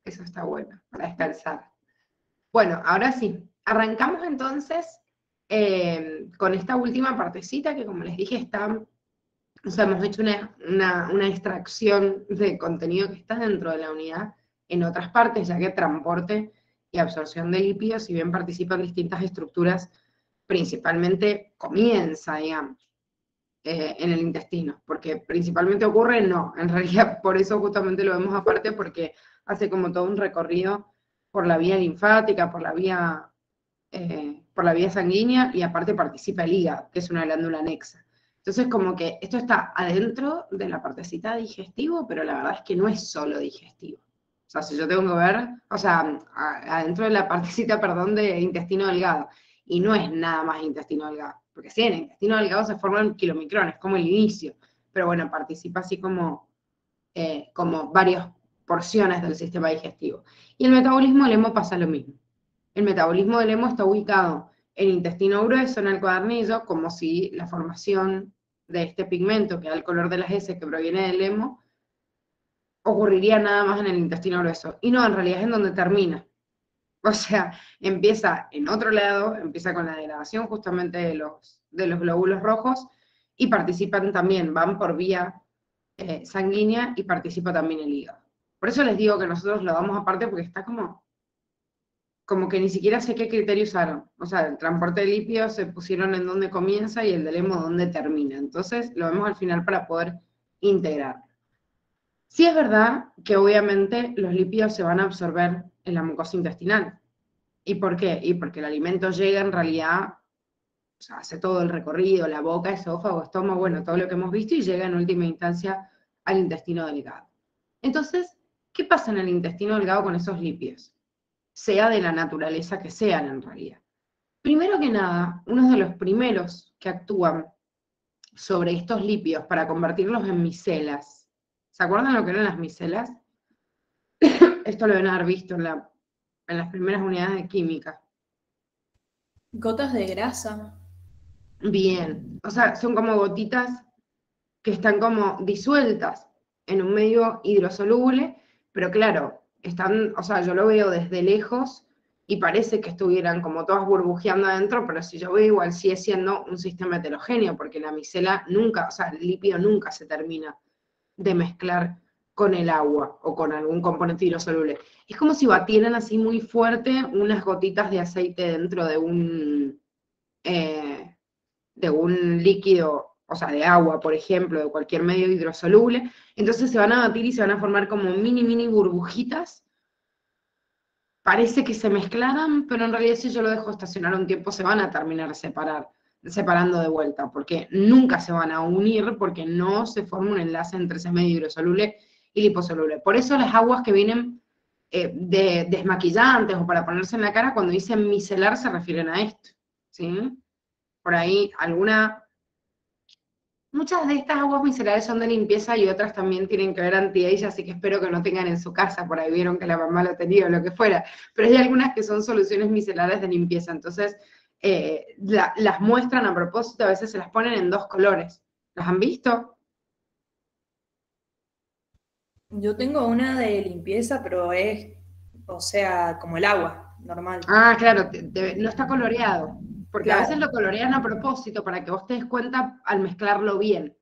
Eso está bueno, para descansar. Bueno, ahora sí, arrancamos entonces con esta última partecita que, como les dije, está, o sea, hemos hecho una extracción de contenido que está dentro de la unidad en otras partes, ya que transporte y absorción de lípidos, si bien participan distintas estructuras, principalmente comienza, digamos, en el intestino, porque principalmente ocurre, no, en realidad por eso justamente lo vemos aparte, porque hace como todo un recorrido por la vía linfática, por la vía sanguínea, y aparte participa el hígado, que es una glándula anexa. Entonces, como que esto está adentro de la partecita digestivo, pero la verdad es que no es solo digestivo. O sea, si yo tengo que ver, o sea, adentro de la partecita, perdón, de intestino delgado, y no es nada más intestino delgado, porque sí, en el intestino delgado se forman kilomicrones, como el inicio, pero bueno, participa así como varias porciones del sistema digestivo. Y el metabolismo del hemo pasa lo mismo. El metabolismo del hemo está ubicado en el intestino grueso, en el cuadernillo, como si la formación de este pigmento que da el color de las heces que proviene del hemo ocurriría nada más en el intestino grueso. Y no, en realidad es en donde termina. O sea, empieza en otro lado, empieza con la degradación justamente de los glóbulos rojos, y participan también, van por vía sanguínea, y participa también el hígado. Por eso les digo que nosotros lo damos aparte, porque está como que ni siquiera sé qué criterio usaron. O sea, el transporte de lípidos se pusieron en dónde comienza y el del hemo dónde termina. Entonces lo vemos al final para poder integrar. Sí es verdad que obviamente los lípidos se van a absorber en la mucosa intestinal. ¿Y por qué? Y porque el alimento llega en realidad, o sea, hace todo el recorrido, la boca, esófago, estómago, bueno, todo lo que hemos visto, y llega en última instancia al intestino delgado. Entonces, ¿qué pasa en el intestino delgado con esos lípidos? Sea de la naturaleza que sean en realidad. Primero que nada, uno de los primeros que actúan sobre estos lípidos para convertirlos en micelas. ¿Se acuerdan lo que eran las micelas? Esto lo deben haber visto en las primeras unidades de química. Gotas de grasa. Bien, o sea, son como gotitas que están como disueltas en un medio hidrosoluble, pero claro, están, o sea, yo lo veo desde lejos y parece que estuvieran como todas burbujeando adentro, pero si yo veo, igual sigue siendo un sistema heterogéneo, porque la micela nunca, o sea, el lípido nunca se termina de mezclar con el agua o con algún componente hidrosoluble. Es como si batieran así muy fuerte unas gotitas de aceite dentro eh, de un líquido, o sea, de agua, por ejemplo, de cualquier medio hidrosoluble. Entonces se van a batir y se van a formar como mini burbujitas. Parece que se mezclaran, pero en realidad si yo lo dejo estacionar un tiempo se van a terminar separando de vuelta, porque nunca se van a unir, porque no se forma un enlace entre ese medio hidrosoluble y liposoluble. Por eso las aguas que vienen de desmaquillantes o para ponerse en la cara, cuando dicen micelar se refieren a esto, ¿sí? Por ahí muchas de estas aguas micelares son de limpieza y otras también tienen que ver anti-age, así que espero que no tengan en su casa, por ahí vieron que la mamá lo tenía o lo que fuera, pero hay algunas que son soluciones micelares de limpieza, entonces las muestran a propósito, a veces se las ponen en dos colores. ¿Las han visto? Yo tengo una de limpieza, pero es, o sea, como el agua, normal. Ah, claro, no está coloreado, porque a veces Claro. lo colorean a propósito para que vos te des cuenta al mezclarlo bien.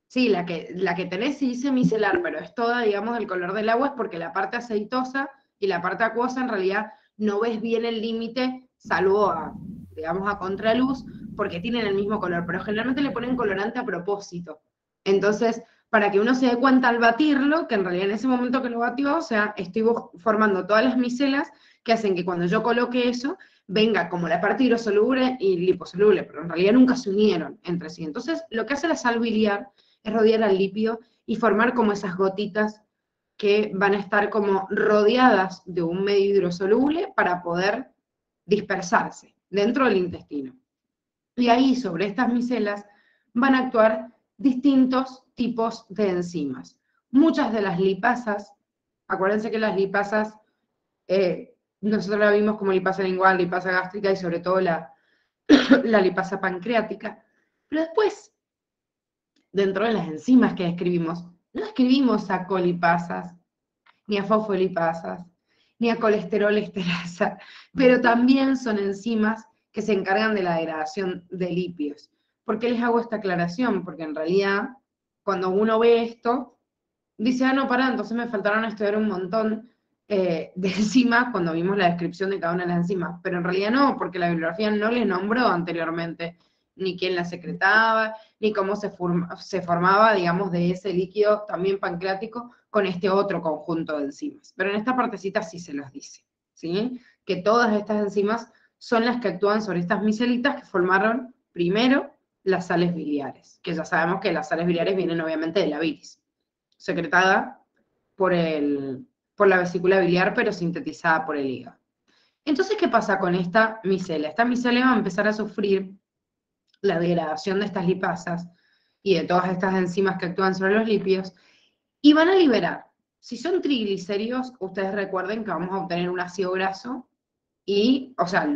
Sí, la que tenés sí dice micelar, pero es toda, digamos, el color del agua, es porque la parte aceitosa y la parte acuosa en realidad no ves bien el límite, salvo digamos, a contraluz, porque tienen el mismo color, pero generalmente le ponen colorante a propósito. Entonces, para que uno se dé cuenta al batirlo, que en realidad en ese momento que lo batió, o sea, estoy formando todas las micelas que hacen que cuando yo coloque eso, venga como la parte hidrosoluble y liposoluble, pero en realidad nunca se unieron entre sí. Entonces, lo que hace la sal biliar es rodear al lípido y formar como esas gotitas que van a estar como rodeadas de un medio hidrosoluble para poder dispersarse dentro del intestino. Y ahí sobre estas micelas van a actuar distintos tipos de enzimas. Muchas de las lipasas, acuérdense que las lipasas, nosotros la vimos como lipasa lingual, lipasa gástrica y sobre todo la lipasa pancreática, pero después dentro de las enzimas que describimos, no describimos sacolipasas, ni a fosfolipasas, ni a colesterol esterasa, pero también son enzimas que se encargan de la degradación de lípidos. ¿Por qué les hago esta aclaración? Porque en realidad, cuando uno ve esto, dice, ah, no, pará, entonces me faltaron estudiar un montón de enzimas cuando vimos la descripción de cada una de las enzimas, pero en realidad no, porque la bibliografía no les nombró anteriormente ni quién la secretaba, ni cómo se formaba, digamos, de ese líquido también pancreático con este otro conjunto de enzimas. Pero en esta partecita sí se los dice, ¿sí? Que todas estas enzimas son las que actúan sobre estas micelitas que formaron primero las sales biliares, que ya sabemos que las sales biliares vienen obviamente de la bilis, secretada por la vesícula biliar, pero sintetizada por el hígado. Entonces, ¿qué pasa con esta micelia? Esta micelia va a empezar a sufrir la degradación de estas lipasas y de todas estas enzimas que actúan sobre los lípidos, y van a liberar, si son triglicéridos, ustedes recuerden que vamos a obtener un ácido graso, y, o sea,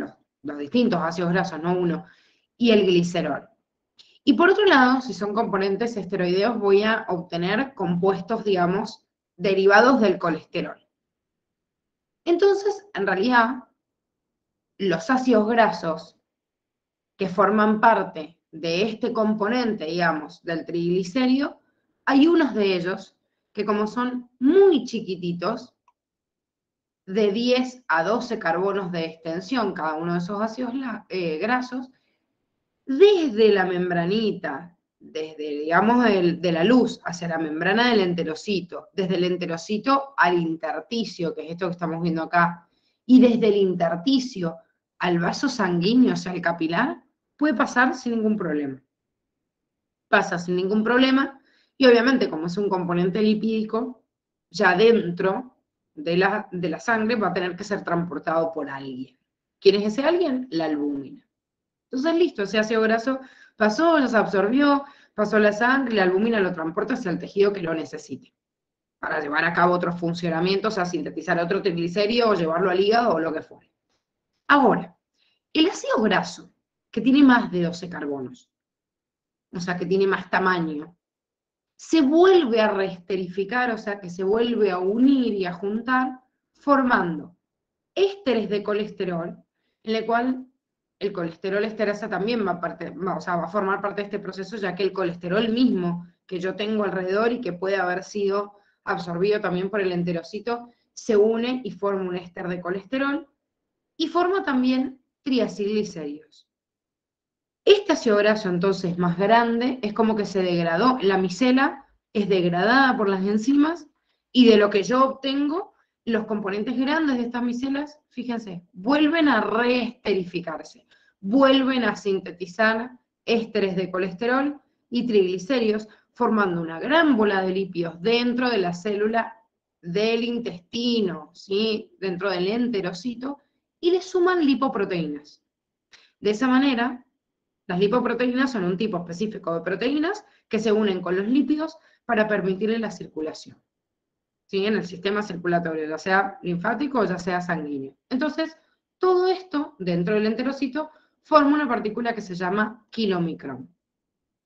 los distintos ácidos grasos, no uno, y el glicerol. Y por otro lado, si son componentes esteroideos, voy a obtener compuestos, digamos, derivados del colesterol. Entonces, en realidad, los ácidos grasos que forman parte de este componente, digamos, del triglicérido, hay unos de ellos que como son muy chiquititos, de 10 a 12 carbonos de extensión, cada uno de esos ácidos grasos, desde la membranita, desde, digamos, de la luz hacia la membrana del enterocito, desde el enterocito al intersticio, que es esto que estamos viendo acá, y desde el intersticio al vaso sanguíneo, o sea, al capilar, puede pasar sin ningún problema. Pasa sin ningún problema, y obviamente como es un componente lipídico, ya dentro de la sangre va a tener que ser transportado por alguien. ¿Quién es ese alguien? La albúmina. Entonces, listo, ese ácido graso pasó, ya se absorbió, pasó la sangre, la albúmina lo transporta hacia el tejido que lo necesite, para llevar a cabo otros funcionamientos, o sea, sintetizar otro triglicérido o llevarlo al hígado o lo que fuere. Ahora, el ácido graso, que tiene más de 12 carbonos, o sea, que tiene más tamaño, se vuelve a reesterificar, o sea, que se vuelve a unir y a juntar, formando ésteres de colesterol, en el cual el colesterol esterasa también va a formar parte de este proceso, ya que el colesterol mismo que yo tengo alrededor y que puede haber sido absorbido también por el enterocito, se une y forma un éster de colesterol, y forma también triacilglicéridos. Este ácido graso entonces más grande es como que se degradó, la micela es degradada por las enzimas, y de lo que yo obtengo, los componentes grandes de estas micelas, fíjense, vuelven a reesterificarse, vuelven a sintetizar ésteres de colesterol y triglicéridos, formando una gran bola de lípidos dentro de la célula del intestino, ¿sí? Dentro del enterocito, y le suman lipoproteínas. De esa manera, las lipoproteínas son un tipo específico de proteínas que se unen con los lípidos para permitirle la circulación, ¿sí? En el sistema circulatorio, ya sea linfático o ya sea sanguíneo. Entonces, todo esto dentro del enterocito forma una partícula que se llama kilomicrón.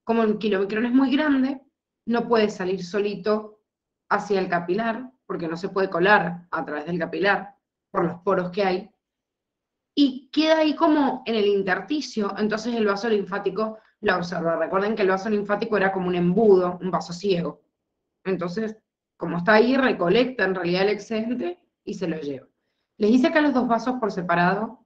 Como el kilomicrón es muy grande, no puede salir solito hacia el capilar, porque no se puede colar a través del capilar por los poros que hay, y queda ahí como en el intersticio, entonces el vaso linfático lo observa. Recuerden que el vaso linfático era como un embudo, un vaso ciego. Entonces, como está ahí, recolecta en realidad el excedente y se lo lleva. Les hice acá los dos vasos por separado,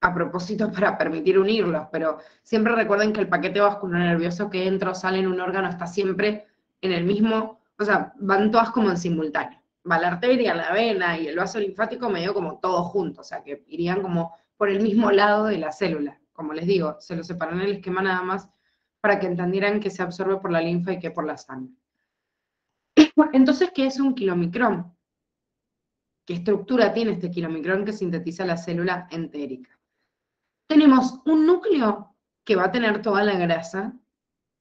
a propósito para permitir unirlos, pero siempre recuerden que el paquete vascular nervioso que entra o sale en un órgano está siempre en el mismo, o sea, van todas como en simultáneo. Va la arteria, la vena y el vaso linfático medio como todos juntos, o sea, que irían como por el mismo lado de la célula. Como les digo, se lo separan en el esquema nada más para que entendieran que se absorbe por la linfa y que por la sangre. Entonces, ¿qué es un kilomicrón? ¿Qué estructura tiene este kilomicrón que sintetiza la célula entérica? Tenemos un núcleo que va a tener toda la grasa,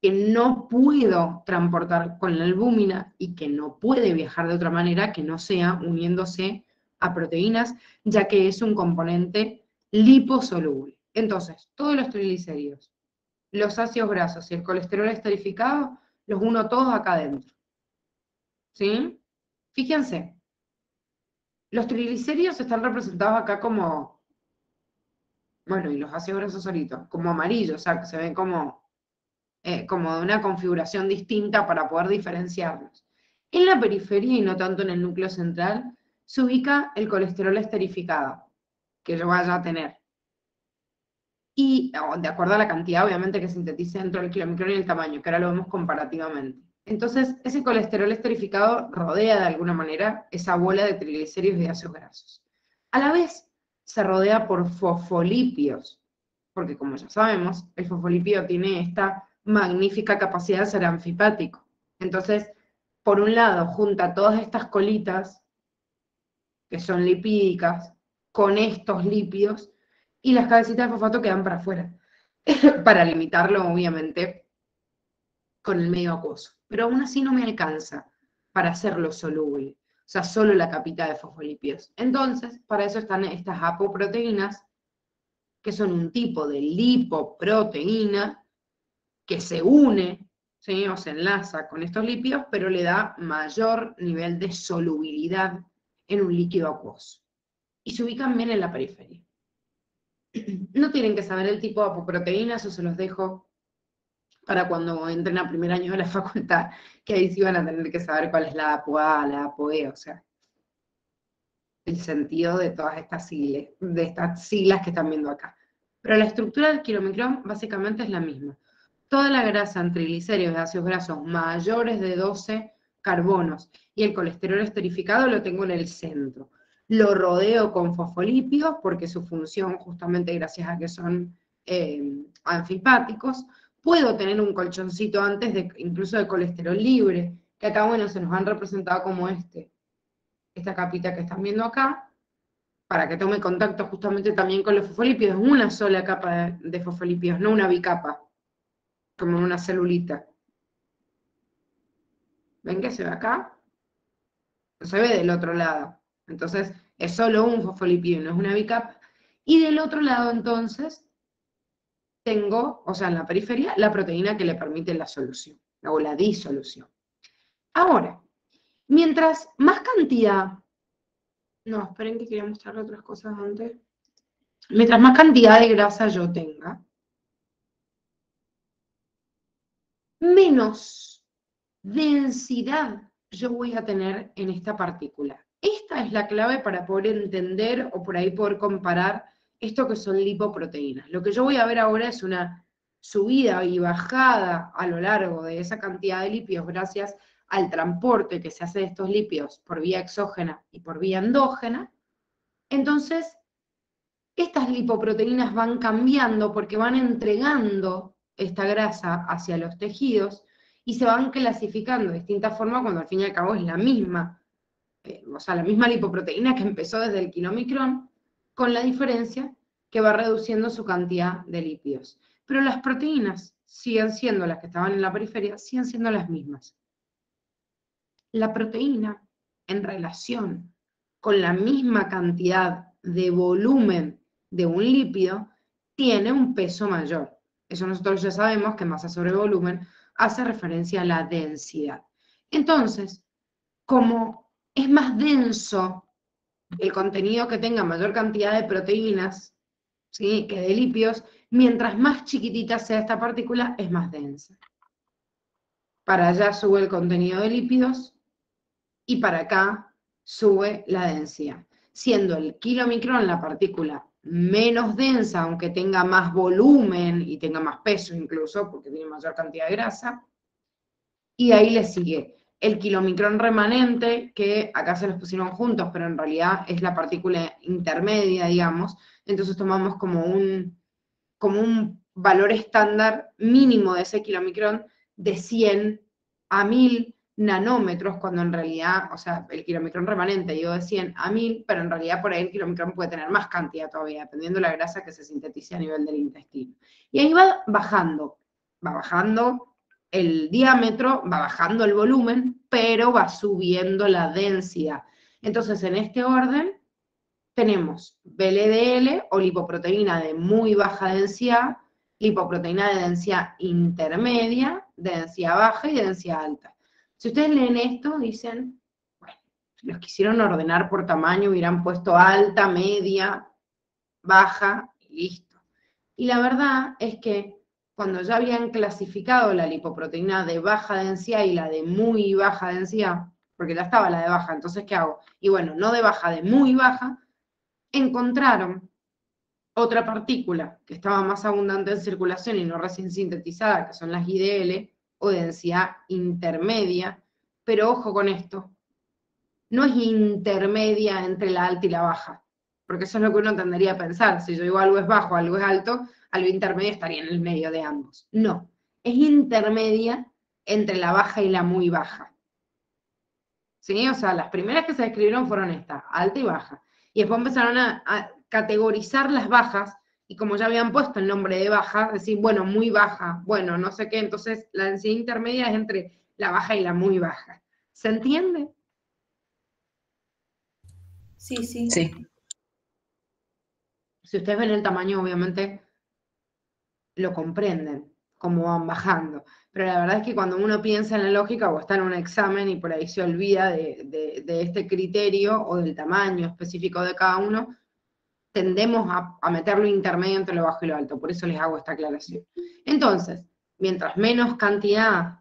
que no puedo transportar con la albúmina y que no puede viajar de otra manera que no sea uniéndose a proteínas, ya que es un componente liposoluble. Entonces, todos los triglicéridos, los ácidos grasos y el colesterol esterificado, los uno todos acá adentro. ¿Sí? Fíjense, Los triglicéridos están representados acá como, bueno, y los ácidos grasos solitos, como amarillos, o sea, que se ven como de una configuración distinta para poder diferenciarlos. En la periferia y no tanto en el núcleo central, se ubica el colesterol esterificado, que yo vaya a tener. Y de acuerdo a la cantidad, obviamente, que sintetice dentro del kilomicrón y el tamaño, que ahora lo vemos comparativamente. Entonces, ese colesterol esterificado rodea de alguna manera esa bola de triglicéridos y ácidos grasos. A la vez, se rodea por fosfolípidos, porque como ya sabemos, el fosfolípido tiene esta magnífica capacidad de ser anfipático. Entonces, por un lado, junta todas estas colitas, que son lipídicas, con estos lípidos, y las cabecitas de fosfato quedan para afuera, para limitarlo, obviamente, con el medio acuoso. Pero aún así no me alcanza para hacerlo soluble, o sea, solo la capita de fosfolípidos. Entonces, para eso están estas apoproteínas, que son un tipo de lipoproteína que se une, ¿sí? O se enlaza con estos lípidos, pero le da mayor nivel de solubilidad en un líquido acuoso. Y se ubican bien en la periferia. No tienen que saber el tipo de apoproteínas, eso se los dejo para cuando entren a primer año de la facultad, que ahí sí van a tener que saber cuál es la ApoA, la ApoE, o sea, el sentido de todas estas siglas que están viendo acá. Pero la estructura del kilomicrón básicamente es la misma. Toda la grasa en triglicéridos y ácidos grasos mayores de 12 carbonos y el colesterol esterificado lo tengo en el centro. Lo rodeo con fosfolípidos porque su función, justamente gracias a que son anfipáticos, puedo tener un colchoncito antes de incluso de colesterol libre, que acá, bueno, se nos han representado como esta capita que están viendo acá, para que tome contacto justamente también con los fosfolípidos, una sola capa de fosfolípidos, no una bicapa, como en una celulita. ¿Ven que se ve acá? No se ve del otro lado. Entonces, es solo un fosfolípido, no es una bicapa. Y del otro lado, entonces, tengo, o sea, en la periferia, la proteína que le permite la solución, o la disolución. Ahora, mientras más cantidad... No, esperen que quería mostrarle otras cosas antes. Mientras más cantidad de grasa yo tenga, menos densidad yo voy a tener en esta partícula. Esta es la clave para poder entender o por ahí poder comparar esto que son lipoproteínas. Lo que yo voy a ver ahora es una subida y bajada a lo largo de esa cantidad de lípidos gracias al transporte que se hace de estos lípidos por vía exógena y por vía endógena. Entonces, estas lipoproteínas van cambiando porque van entregando esta grasa hacia los tejidos y se van clasificando de distintas formas cuando al fin y al cabo es la misma, o sea, la misma lipoproteína que empezó desde el kilomicrón, con la diferencia que va reduciendo su cantidad de lípidos. Pero las proteínas siguen siendo las que estaban en la periferia, siguen siendo las mismas. La proteína, en relación con la misma cantidad de volumen de un lípido, tiene un peso mayor. Eso nosotros ya sabemos que masa sobre volumen hace referencia a la densidad. Entonces, como es más denso el contenido que tenga mayor cantidad de proteínas, ¿sí?, que de lípidos, mientras más chiquitita sea esta partícula, es más densa. Para allá sube el contenido de lípidos y para acá sube la densidad, siendo el kilomicrón la partícula menos densa, aunque tenga más volumen y tenga más peso incluso, porque tiene mayor cantidad de grasa, y ahí le sigue el kilomicrón remanente, que acá se los pusieron juntos, pero en realidad es la partícula intermedia, digamos, entonces tomamos como un valor estándar mínimo de ese kilomicrón de 100 a 1000 nanómetros, cuando en realidad, o sea, el kilomicrón remanente, digo de 100 a 1000, pero en realidad por ahí el kilomicrón puede tener más cantidad todavía, dependiendo de la grasa que se sintetice a nivel del intestino. Y ahí va bajando el diámetro, va bajando el volumen, pero va subiendo la densidad. Entonces, en este orden, tenemos VLDL o lipoproteína de muy baja densidad, lipoproteína de densidad intermedia, de densidad baja y de densidad alta. Si ustedes leen esto, dicen, bueno, los quisieron ordenar por tamaño, hubieran puesto alta, media, baja, y listo. Y la verdad es que cuando ya habían clasificado la lipoproteína de baja densidad y la de muy baja densidad, porque ya estaba la de baja, entonces ¿qué hago? Y bueno, no de baja, de muy baja, encontraron otra partícula que estaba más abundante en circulación y no recién sintetizada, que son las IDL, o densidad intermedia, pero ojo con esto, no es intermedia entre la alta y la baja, porque eso es lo que uno tendería a pensar, si yo digo algo es bajo, algo es alto, algo intermedio estaría en el medio de ambos. No, es intermedia entre la baja y la muy baja. ¿Sí? O sea, las primeras que se describieron fueron estas, alta y baja. Y después empezaron a categorizar las bajas, y como ya habían puesto el nombre de baja, decir, bueno, muy baja, bueno, no sé qué, entonces la densidad intermedia es entre la baja y la muy baja. ¿Se entiende? Sí, sí. Sí. Si ustedes ven el tamaño, obviamente lo comprenden, cómo van bajando. Pero la verdad es que cuando uno piensa en la lógica o está en un examen y por ahí se olvida de este criterio o del tamaño específico de cada uno, tendemos a meterlo intermedio entre lo bajo y lo alto. Por eso les hago esta aclaración. Entonces, mientras menos cantidad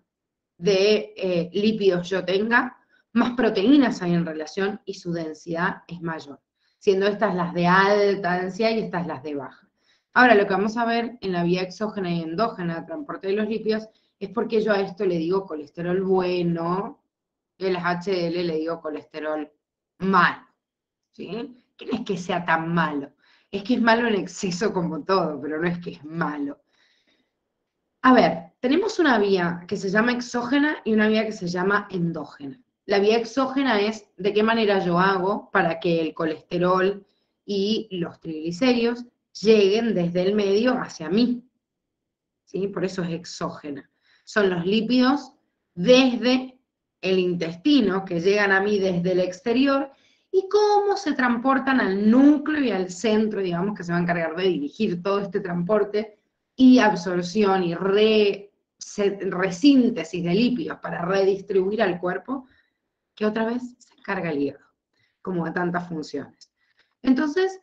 de lípidos yo tenga, más proteínas hay en relación y su densidad es mayor, siendo estas las de alta densidad y estas las de baja. Ahora, lo que vamos a ver en la vía exógena y endógena de transporte de los lípidos es porque yo a esto le digo colesterol bueno, y a las HDL le digo colesterol malo, ¿sí? Que no es que sea tan malo, es que es malo en exceso como todo, pero no es que es malo. A ver, tenemos una vía que se llama exógena y una vía que se llama endógena. La vía exógena es de qué manera yo hago para que el colesterol y los triglicéridos lleguen desde el medio hacia mí. ¿Sí? Por eso es exógena. Son los lípidos desde el intestino que llegan a mí desde el exterior y cómo se transportan al núcleo y al centro, digamos, que se va a encargar de dirigir todo este transporte y absorción y resíntesis de lípidos para redistribuir al cuerpo, que otra vez se encarga el hígado, como de tantas funciones. Entonces,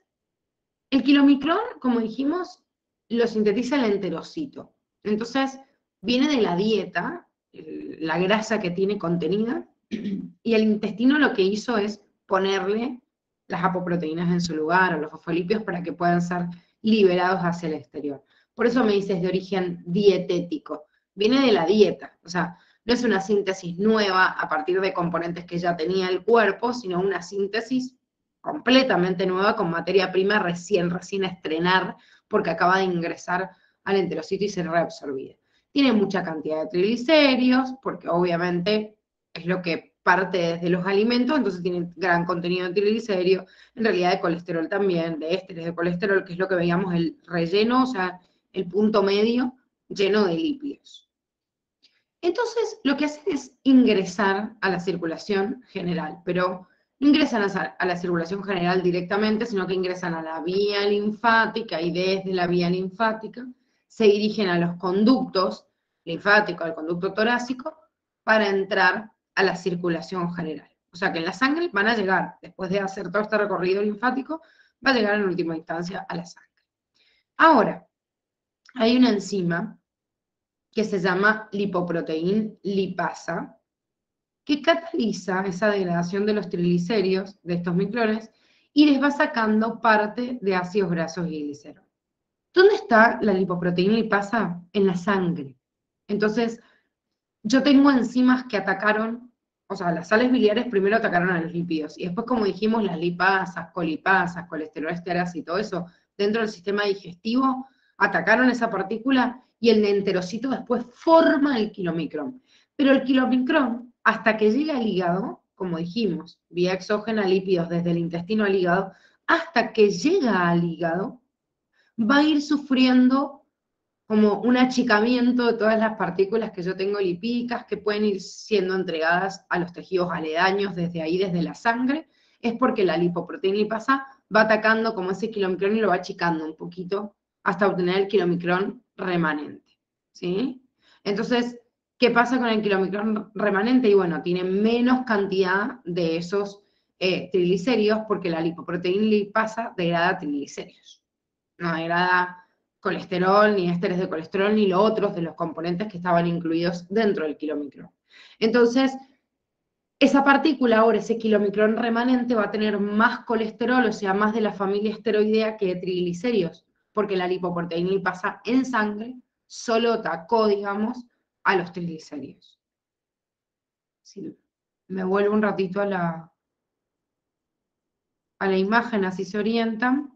el kilomicrón, como dijimos, lo sintetiza el enterocito. Entonces, viene de la dieta, la grasa que tiene contenida, y el intestino lo que hizo es ponerle las apoproteínas en su lugar, o los fosfolípidos, para que puedan ser liberados hacia el exterior. Por eso me dices de origen dietético. Viene de la dieta, o sea, no es una síntesis nueva a partir de componentes que ya tenía el cuerpo, sino una síntesis completamente nueva con materia prima recién a estrenar, porque acaba de ingresar al enterocito y ser reabsorbida. Tiene mucha cantidad de triglicéridos, porque obviamente es lo que parte desde los alimentos, entonces tiene gran contenido de triglicéridos, en realidad de colesterol también, de ésteres de colesterol, que es lo que veíamos, el relleno, o sea, el punto medio lleno de lípidos. Entonces, lo que hacen es ingresar a la circulación general, pero no ingresan a la circulación general directamente, sino que ingresan a la vía linfática y desde la vía linfática se dirigen a los conductos linfáticos, al conducto torácico, para entrar a la circulación general. O sea que en la sangre van a llegar, después de hacer todo este recorrido linfático, va a llegar en última instancia a la sangre. Ahora, hay una enzima que se llama lipoproteína lipasa, que cataliza esa degradación de los triglicéridos, de estos micrones, y les va sacando parte de ácidos grasos y glicerol. ¿Dónde está la lipoproteína lipasa? En la sangre. Entonces, yo tengo enzimas que atacaron, o sea, las sales biliares primero atacaron a los lípidos, y después, como dijimos, las lipasas, colipasas, colesterolesteras y todo eso, dentro del sistema digestivo, atacaron esa partícula, y el enterocito después forma el kilomicrón. Pero el kilomicrón, hasta que llega al hígado, como dijimos, vía exógena, lípidos desde el intestino al hígado, hasta que llega al hígado, va a ir sufriendo como un achicamiento de todas las partículas que yo tengo lipídicas que pueden ir siendo entregadas a los tejidos aledaños desde ahí, desde la sangre, es porque la lipoproteína lipasa va atacando como ese kilomicrón y lo va achicando un poquito hasta obtener el kilomicrón remanente, ¿sí? Entonces, ¿qué pasa con el kilomicrón remanente? Y bueno, tiene menos cantidad de esos triglicéridos, porque la lipoproteína lipasa degrada triglicéridos. No degrada colesterol, ni ésteres de colesterol, ni los otros de los componentes que estaban incluidos dentro del kilomicrón. Entonces, esa partícula ahora, ese kilomicrón remanente, va a tener más colesterol, o sea, más de la familia esteroidea que de triglicéridos, porque la lipoproteína lipasa en sangre solo atacó, digamos, a los triglicéridos. Sí, me vuelvo un ratito a la imagen, así se orientan.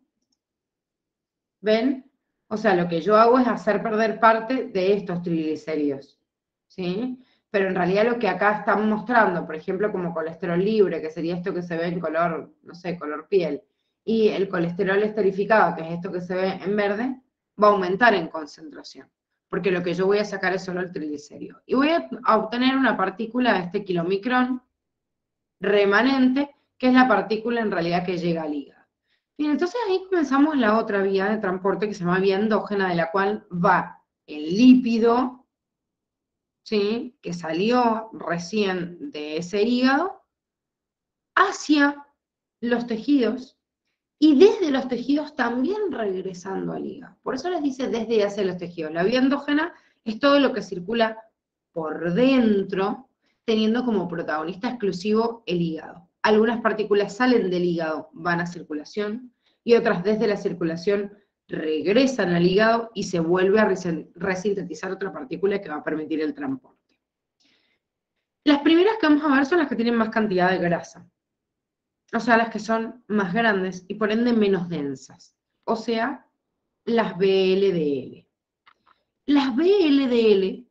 ¿Ven? O sea, lo que yo hago es hacer perder parte de estos triglicéridos, ¿sí? Pero en realidad lo que acá están mostrando, por ejemplo, como colesterol libre, que sería esto que se ve en color, no sé, color piel, y el colesterol esterificado, que es esto que se ve en verde, va a aumentar en concentración, porque lo que yo voy a sacar es solo el triglicérido. Y voy a obtener una partícula de este kilomicrón remanente, que es la partícula en realidad que llega al hígado. Bien, entonces ahí comenzamos la otra vía de transporte que se llama vía endógena, de la cual va el lípido, ¿sí?, que salió recién de ese hígado, hacia los tejidos, y desde los tejidos también regresando al hígado. Por eso les dice desde y hacia los tejidos. La vía endógena es todo lo que circula por dentro, teniendo como protagonista exclusivo el hígado. Algunas partículas salen del hígado, van a circulación, y otras desde la circulación regresan al hígado y se vuelve a resintetizar otra partícula que va a permitir el transporte. Las primeras que vamos a ver son las que tienen más cantidad de grasa, o sea, las que son más grandes y por ende menos densas, o sea, las VLDL. Las VLDL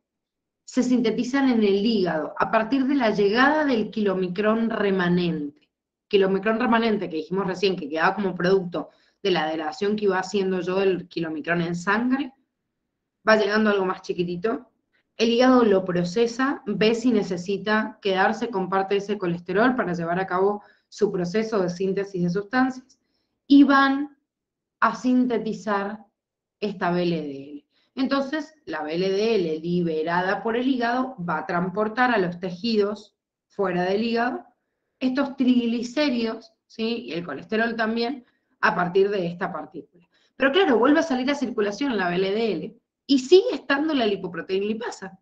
se sintetizan en el hígado a partir de la llegada del kilomicrón remanente. Kilomicrón remanente que dijimos recién que quedaba como producto de la degradación que iba haciendo yo del kilomicrón en sangre, va llegando algo más chiquitito. El hígado lo procesa, ve si necesita quedarse con parte de ese colesterol para llevar a cabo su proceso de síntesis de sustancias, y van a sintetizar esta VLDL. Entonces, la VLDL liberada por el hígado va a transportar a los tejidos fuera del hígado estos triglicéridos, ¿sí?, y el colesterol también, a partir de esta partícula. Pero claro, vuelve a salir a circulación la VLDL y sigue estando la lipoproteína lipasa,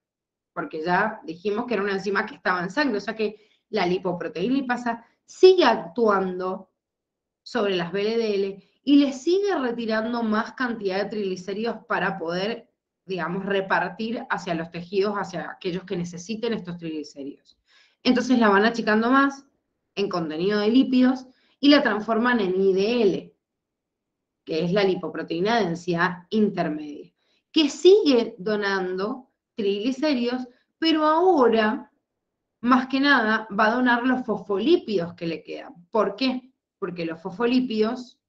porque ya dijimos que era una enzima que estaba en sangre, o sea que la lipoproteína lipasa sigue actuando sobre las VLDL y le sigue retirando más cantidad de triglicéridos para poder, digamos, repartir hacia los tejidos, hacia aquellos que necesiten estos triglicéridos. Entonces la van achicando más en contenido de lípidos y la transforman en IDL, que es la lipoproteína de densidad intermedia, que sigue donando triglicéridos, pero ahora, más que nada, va a donar los fosfolípidos que le quedan. ¿Por qué? Porque los fosfolípidos,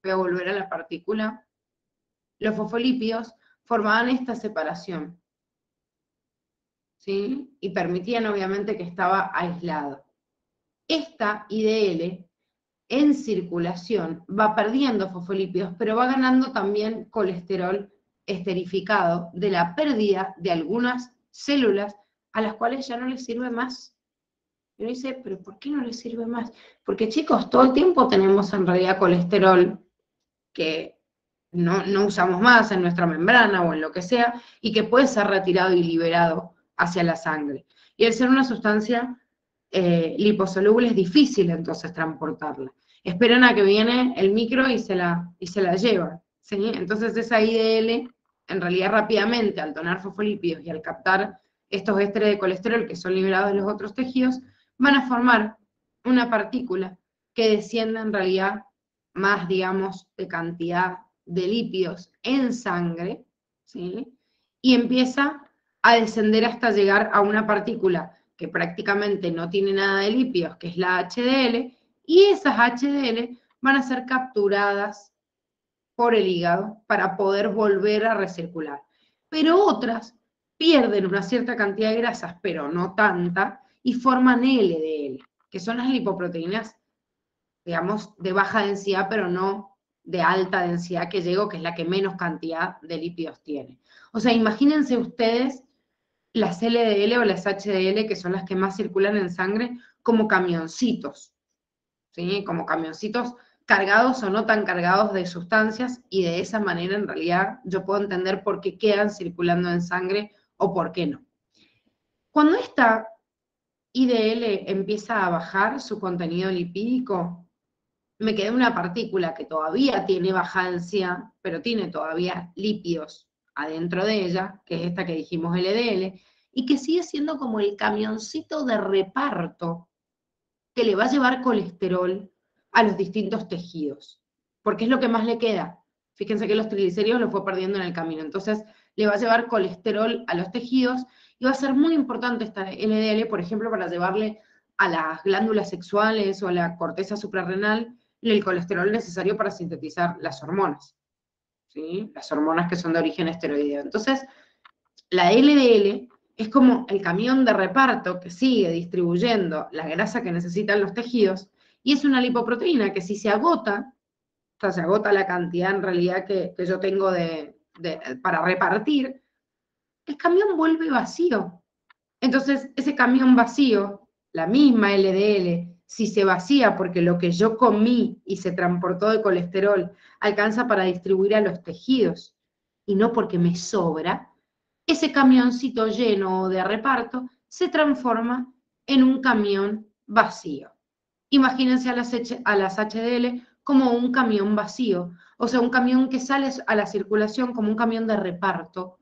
voy a volver a la partícula, los fosfolípidos formaban esta separación, ¿sí?, y permitían obviamente que estaba aislado. Esta IDL en circulación va perdiendo fosfolípidos, pero va ganando también colesterol esterificado de la pérdida de algunas células a las cuales ya no les sirve más. Y uno dice, ¿pero por qué no les sirve más? Porque, chicos, todo el tiempo tenemos en realidad colesterol que no usamos más en nuestra membrana o en lo que sea, y que puede ser retirado y liberado hacia la sangre. Y al ser una sustancia liposoluble es difícil entonces transportarla. Esperan a que viene el micro y se la lleva, ¿sí? Entonces esa IDL, en realidad rápidamente, al donar fosfolípidos y al captar estos ésteres de colesterol que son liberados de los otros tejidos, van a formar una partícula que desciende en realidad más, digamos, de cantidad de lípidos en sangre, ¿sí?, y empieza a descender hasta llegar a una partícula que prácticamente no tiene nada de lípidos, que es la HDL, y esas HDL van a ser capturadas por el hígado para poder volver a recircular. Pero otras pierden una cierta cantidad de grasas, pero no tanta, y forman LDL, que son las lipoproteínas, digamos, de baja densidad, pero no de alta densidad que llego, que es la que menos cantidad de lípidos tiene. O sea, imagínense ustedes las LDL o las HDL, que son las que más circulan en sangre, como camioncitos, ¿sí? Como camioncitos cargados o no tan cargados de sustancias, y de esa manera en realidad yo puedo entender por qué quedan circulando en sangre o por qué no. Cuando esta IDL empieza a bajar su contenido lipídico, me queda una partícula que todavía tiene bajancia, pero tiene todavía lípidos adentro de ella, que es esta que dijimos LDL, y que sigue siendo como el camioncito de reparto que le va a llevar colesterol a los distintos tejidos, porque es lo que más le queda. Fíjense que los triglicéridos los fue perdiendo en el camino, entonces le va a llevar colesterol a los tejidos y va a ser muy importante esta LDL, por ejemplo, para llevarle a las glándulas sexuales o a la corteza suprarrenal el colesterol necesario para sintetizar las hormonas, ¿sí? Las hormonas que son de origen esteroideo. Entonces, la LDL es como el camión de reparto que sigue distribuyendo la grasa que necesitan los tejidos, y es una lipoproteína que si se agota, o sea, se agota la cantidad en realidad que yo tengo para repartir, el camión vuelve vacío. Entonces, ese camión vacío, la misma LDL, si se vacía porque lo que yo comí y se transportó de colesterol alcanza para distribuir a los tejidos y no porque me sobra, ese camioncito lleno de reparto se transforma en un camión vacío. Imagínense a las HDL como un camión vacío, o sea, un camión que sale a la circulación como un camión de reparto,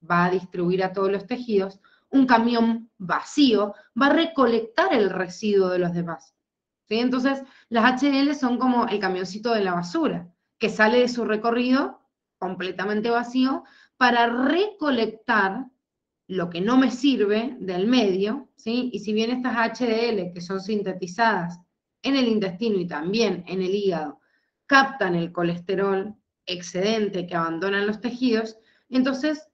va a distribuir a todos los tejidos. Un camión vacío va a recolectar el residuo de los demás, ¿sí? Entonces, las HDL son como el camioncito de la basura, que sale de su recorrido completamente vacío para recolectar lo que no me sirve del medio, ¿sí? Y si bien estas HDL, que son sintetizadas en el intestino y también en el hígado, captan el colesterol excedente que abandonan los tejidos, entonces,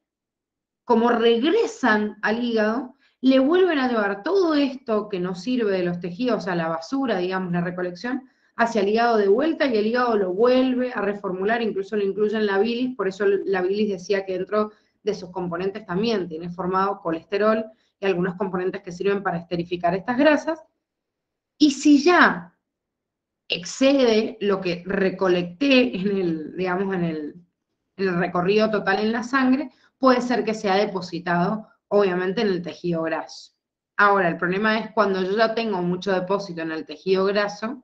como regresan al hígado, le vuelven a llevar todo esto que no sirve de los tejidos a la basura, digamos, la recolección, hacia el hígado de vuelta, y el hígado lo vuelve a reformular, incluso lo incluye en la bilis. Por eso la bilis decía que dentro de sus componentes también tiene formado colesterol y algunos componentes que sirven para esterificar estas grasas. Y si ya excede lo que recolecté en el, digamos, en el recorrido total en la sangre, puede ser que sea depositado, obviamente, en el tejido graso. Ahora, el problema es cuando yo ya tengo mucho depósito en el tejido graso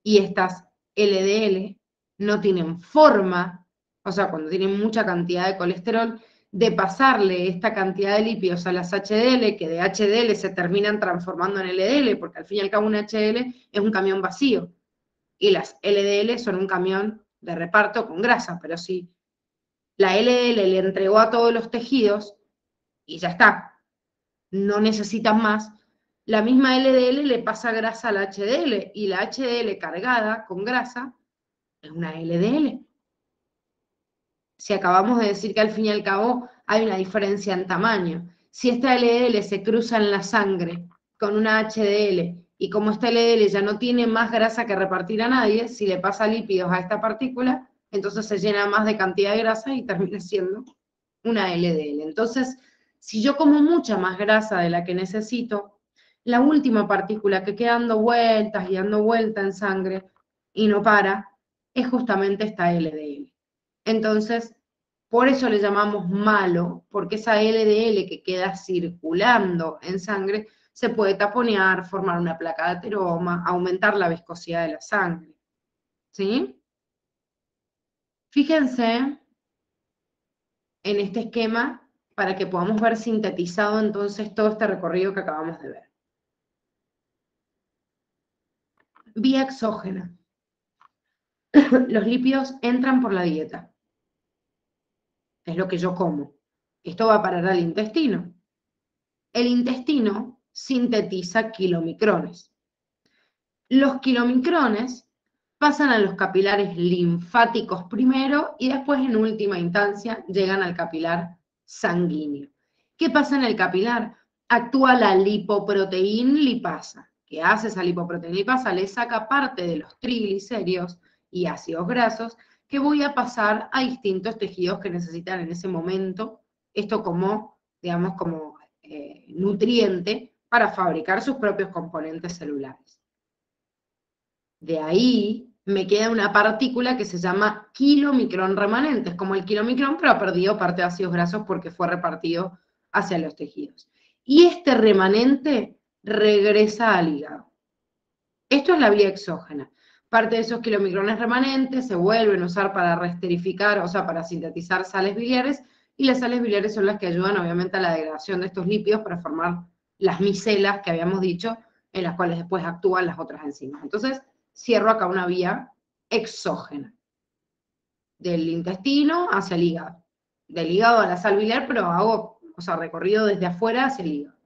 y estas LDL no tienen forma, o sea, cuando tienen mucha cantidad de colesterol, de pasarle esta cantidad de lípidos a las HDL, que de HDL se terminan transformando en LDL, porque al fin y al cabo un HDL es un camión vacío, y las LDL son un camión de reparto con grasa, pero si la LDL le entregó a todos los tejidos y ya está, no necesitan más, la misma LDL le pasa grasa a la HDL, y la HDL cargada con grasa es una LDL. Si acabamos de decir que al fin y al cabo hay una diferencia en tamaño, si esta LDL se cruza en la sangre con una HDL, y como esta LDL ya no tiene más grasa que repartir a nadie, si le pasa lípidos a esta partícula, entonces se llena más de cantidad de grasa y termina siendo una LDL. Entonces, si yo como mucha más grasa de la que necesito, la última partícula que queda dando vueltas y dando vueltas en sangre y no para, es justamente esta LDL. Entonces, por eso le llamamos malo, porque esa LDL que queda circulando en sangre se puede taponear, formar una placa de ateroma, aumentar la viscosidad de la sangre, ¿sí? Fíjense en este esquema para que podamos ver sintetizado entonces todo este recorrido que acabamos de ver. Vía exógena. Los lípidos entran por la dieta. Es lo que yo como. Esto va a parar al intestino. El intestino sintetiza kilomicrones. Los kilomicrones pasan a los capilares linfáticos primero y después, en última instancia, llegan al capilar sanguíneo. ¿Qué pasa en el capilar? Actúa la lipoproteína lipasa. ¿Qué hace esa lipoproteína lipasa? Le saca parte de los triglicéridos y ácidos grasos que voy a pasar a distintos tejidos que necesitan en ese momento esto como, digamos, como nutriente para fabricar sus propios componentes celulares. De ahí me queda una partícula que se llama kilomicrón remanente. Es como el kilomicrón, pero ha perdido parte de ácidos grasos porque fue repartido hacia los tejidos. Y este remanente regresa al hígado. Esto es la vía exógena. Parte de esos kilomicrones remanentes se vuelven a usar para reesterificar, o sea, para sintetizar sales biliares, y las sales biliares son las que ayudan obviamente a la degradación de estos lípidos para formar las micelas que habíamos dicho, en las cuales después actúan las otras enzimas. Entonces, cierro acá una vía exógena, del intestino hacia el hígado, del hígado a la sal biliar, pero hago, o sea, recorrido desde afuera hacia el hígado.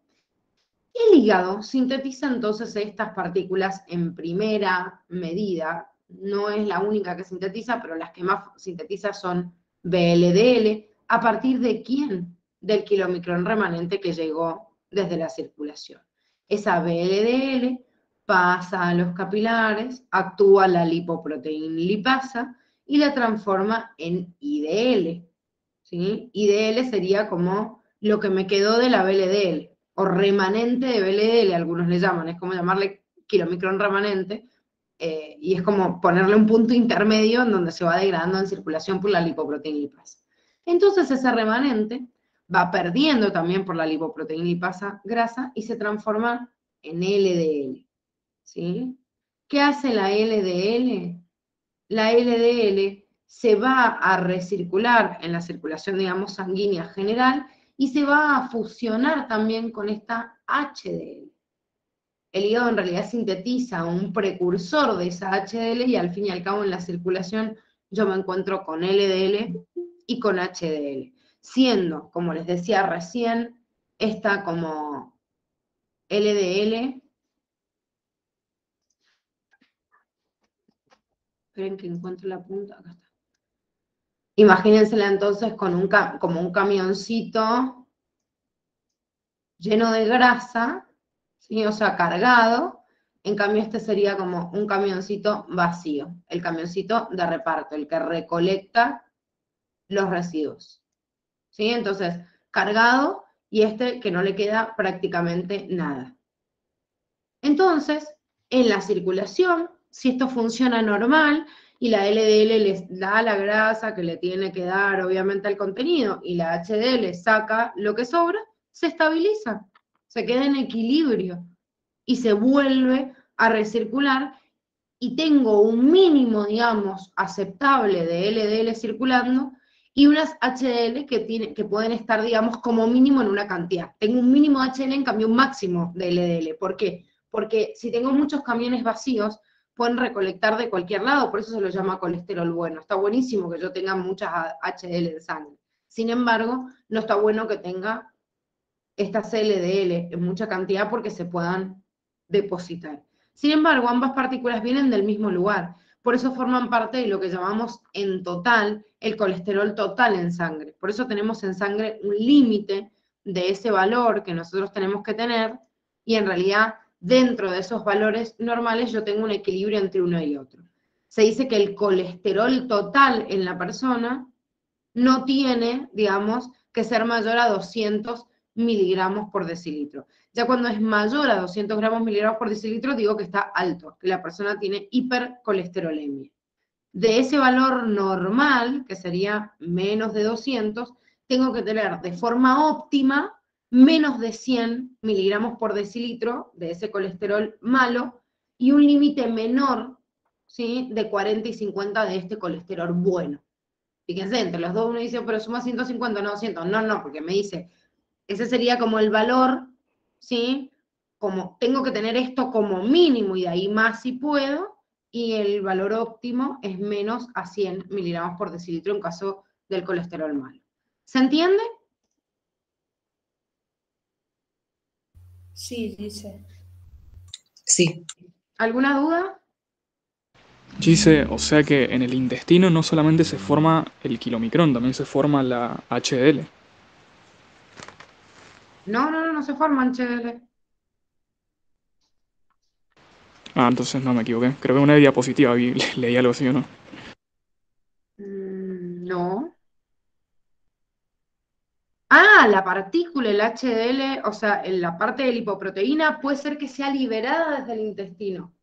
El hígado sintetiza entonces estas partículas en primera medida, no es la única que sintetiza, pero las que más sintetiza son VLDL, ¿a partir de quién? Del kilomicrón remanente que llegó desde la circulación. Esa VLDL pasa a los capilares, actúa la lipoproteína lipasa y la transforma en IDL. ¿Sí? IDL sería como lo que me quedó de la VLDL, o remanente de VLDL, algunos le llaman, es como llamarle kilomicrón remanente, y es como ponerle un punto intermedio en donde se va degradando en circulación por la lipoproteína lipasa. Entonces ese remanente va perdiendo también por la lipoproteína lipasa grasa y se transforma en LDL. ¿Sí? ¿Qué hace la LDL? La LDL se va a recircular en la circulación, digamos, sanguínea general y se va a fusionar también con esta HDL. El hígado en realidad sintetiza un precursor de esa HDL y al fin y al cabo en la circulación yo me encuentro con LDL y con HDL, siendo, como les decía recién, esta como LDL, esperen que encuentre la punta, acá está. Imagínensela entonces con como un camioncito lleno de grasa, ¿sí? O sea, cargado. En cambio, este sería como un camioncito vacío, el camioncito de reparto, el que recolecta los residuos. ¿Sí? Entonces, cargado y este que no le queda prácticamente nada. Entonces, en la circulación, si esto funciona normal y la LDL les da la grasa que le tiene que dar obviamente al contenido y la HDL saca lo que sobra, se estabiliza, se queda en equilibrio y se vuelve a recircular y tengo un mínimo, digamos, aceptable de LDL circulando y unas HDL que pueden estar, digamos, como mínimo en una cantidad. Tengo un mínimo de HDL, en cambio un máximo de LDL. ¿Por qué? Porque si tengo muchos camiones vacíos, pueden recolectar de cualquier lado, por eso se lo llama colesterol bueno. Está buenísimo que yo tenga muchas HDL en sangre. Sin embargo, no está bueno que tenga estas LDL en mucha cantidad porque se puedan depositar. Sin embargo, ambas partículas vienen del mismo lugar, por eso forman parte de lo que llamamos en total el colesterol total en sangre. Por eso tenemos en sangre un límite de ese valor que nosotros tenemos que tener y en realidad dentro de esos valores normales yo tengo un equilibrio entre uno y otro. Se dice que el colesterol total en la persona no tiene, digamos, que ser mayor a 200 miligramos por decilitro. Ya cuando es mayor a 200 gramos miligramos por decilitro, digo que está alto, que la persona tiene hipercolesterolemia. De ese valor normal, que sería menos de 200, tengo que tener de forma óptima menos de 100 miligramos por decilitro de ese colesterol malo y un límite menor, ¿sí?, de 40 y 50 de este colesterol bueno. Fíjense, entre los dos uno dice, pero suma 150, no 200. No, porque me dice, ese sería como el valor, ¿sí? Como tengo que tener esto como mínimo y de ahí más si puedo, y el valor óptimo es menos a 100 miligramos por decilitro en caso del colesterol malo. ¿Se entiende? Sí, dice. Sí. ¿Alguna duda? Dice, o sea que en el intestino no solamente se forma el kilomicrón, también se forma la HDL. No se forman HDL. Ah, entonces no me equivoqué. Creo que en una diapositiva leí algo así, ¿o no? No. Ah, la partícula, el HDL, o sea, en la parte de lipoproteína puede ser que sea liberada desde el intestino.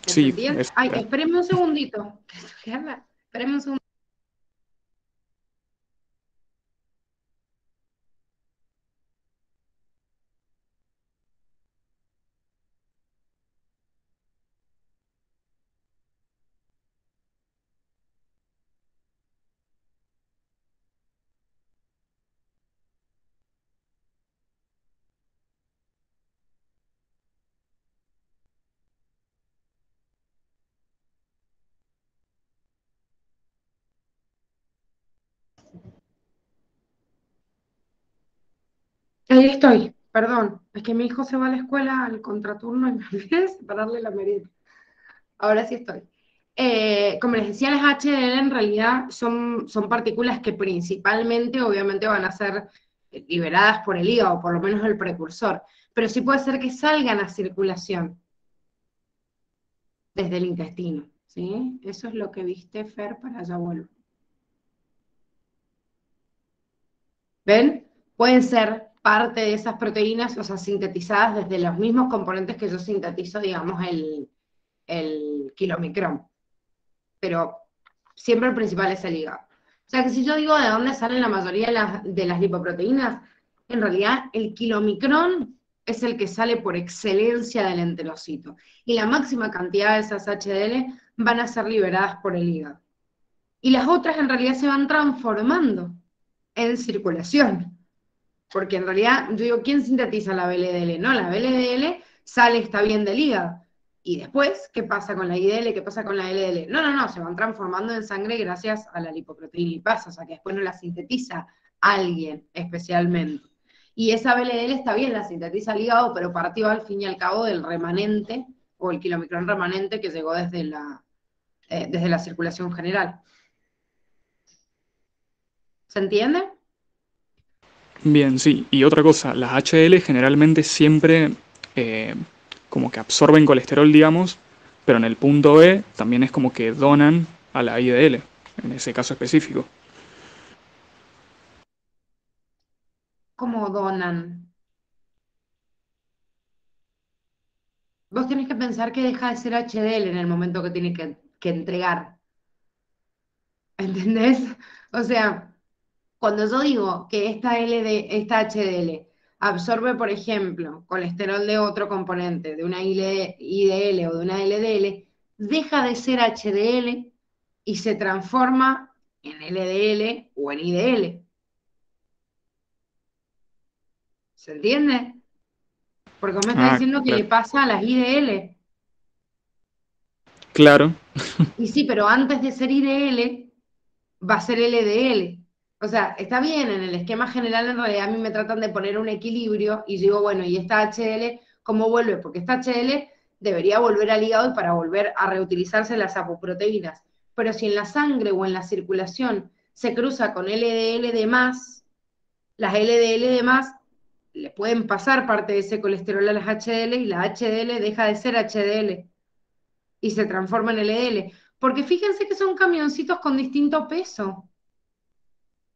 ¿Se Sí, entiende? Ay, espérenme un segundito. Espérenme un segundo. Ahí estoy, perdón. Es que mi hijo se va a la escuela al contraturno y me olvidé de separarle la merienda. Ahora sí estoy. Como les decía, las HDL en realidad son partículas que principalmente, obviamente, van a ser liberadas por el hígado, por lo menos el precursor, pero sí puede ser que salgan a circulación desde el intestino, ¿sí? Eso es lo que viste, Fer, para allá vuelvo. ¿Ven? Pueden ser parte de esas proteínas, o sea, sintetizadas desde los mismos componentes que yo sintetizo, digamos, el kilomicrón. Pero siempre el principal es el hígado. O sea que si yo digo de dónde salen la mayoría de las lipoproteínas, en realidad el kilomicrón es el que sale por excelencia del enterocito. Y la máxima cantidad de esas HDL van a ser liberadas por el hígado. Y las otras en realidad se van transformando en circulación. Porque en realidad, yo digo, ¿quién sintetiza la VLDL? No, la VLDL sale, está bien del hígado. Y después, ¿qué pasa con la IDL? ¿Qué pasa con la LDL? No, se van transformando en sangre gracias a la lipoproteína lipasa, o sea que después no la sintetiza alguien especialmente. Y esa VLDL está bien, la sintetiza el hígado, pero partió al fin y al cabo del remanente, o el kilomicrón remanente que llegó desde la circulación general. ¿Se entiende? bien, sí. Y otra cosa, las HDL generalmente siempre eh, como que absorben colesterol, digamos, pero en el punto B también es como que donan a la IDL, en ese caso específico. ¿Cómo donan? Vos tenés que pensar que deja de ser HDL en el momento que tiene que entregar. ¿Entendés? O sea, cuando yo digo que esta HDL absorbe, por ejemplo, colesterol de otro componente, de una IDL o de una LDL, deja de ser HDL y se transforma en LDL o en IDL. ¿Se entiende? Porque vos me estás Ah, diciendo que le claro. pasa a las IDL. Claro, Y sí, pero antes de ser IDL va a ser LDL. O sea, está bien, en el esquema general en realidad a mí me tratan de poner un equilibrio y digo, bueno, ¿y esta HDL cómo vuelve? Porque esta HDL debería volver al hígado y para volver a reutilizarse las apoproteínas. Pero si en la sangre o en la circulación se cruza con LDL de más, las LDL de más le pueden pasar parte de ese colesterol a las HDL y la HDL deja de ser HDL y se transforma en LDL. Porque fíjense que son camioncitos con distinto peso.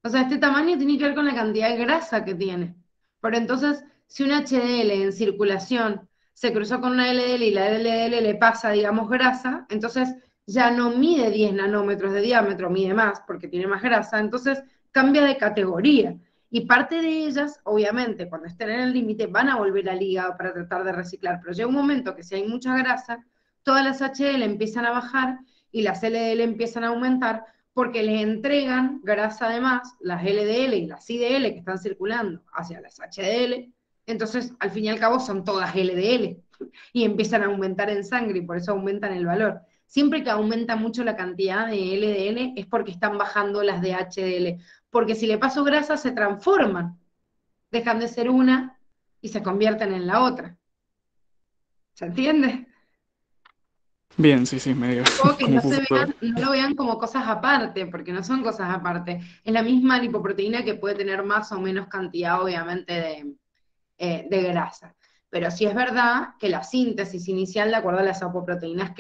O sea, este tamaño tiene que ver con la cantidad de grasa que tiene. Pero entonces, si una HDL en circulación se cruzó con una LDL y la LDL le pasa, digamos, grasa, entonces ya no mide 10 nanómetros de diámetro, mide más porque tiene más grasa, entonces cambia de categoría. Y parte de ellas, obviamente, cuando estén en el límite, van a volver al hígado para tratar de reciclar. Pero llega un momento que si hay mucha grasa, todas las HDL empiezan a bajar y las LDL empiezan a aumentar porque les entregan grasa además, las LDL y las IDL que están circulando hacia las HDL, entonces al fin y al cabo son todas LDL y empiezan a aumentar en sangre y por eso aumentan el valor. Siempre que aumenta mucho la cantidad de LDL es porque están bajando las de HDL, porque si le paso grasa se transforman, dejan de ser una y se convierten en la otra. ¿Se entiende? bien, sí, sí, medio O que no se confuso. vean, no lo vean como cosas aparte, porque no son cosas aparte. Es la misma lipoproteína que puede tener más o menos cantidad, obviamente, de grasa. Pero sí es verdad que la síntesis inicial, de acuerdo a las apoproteínas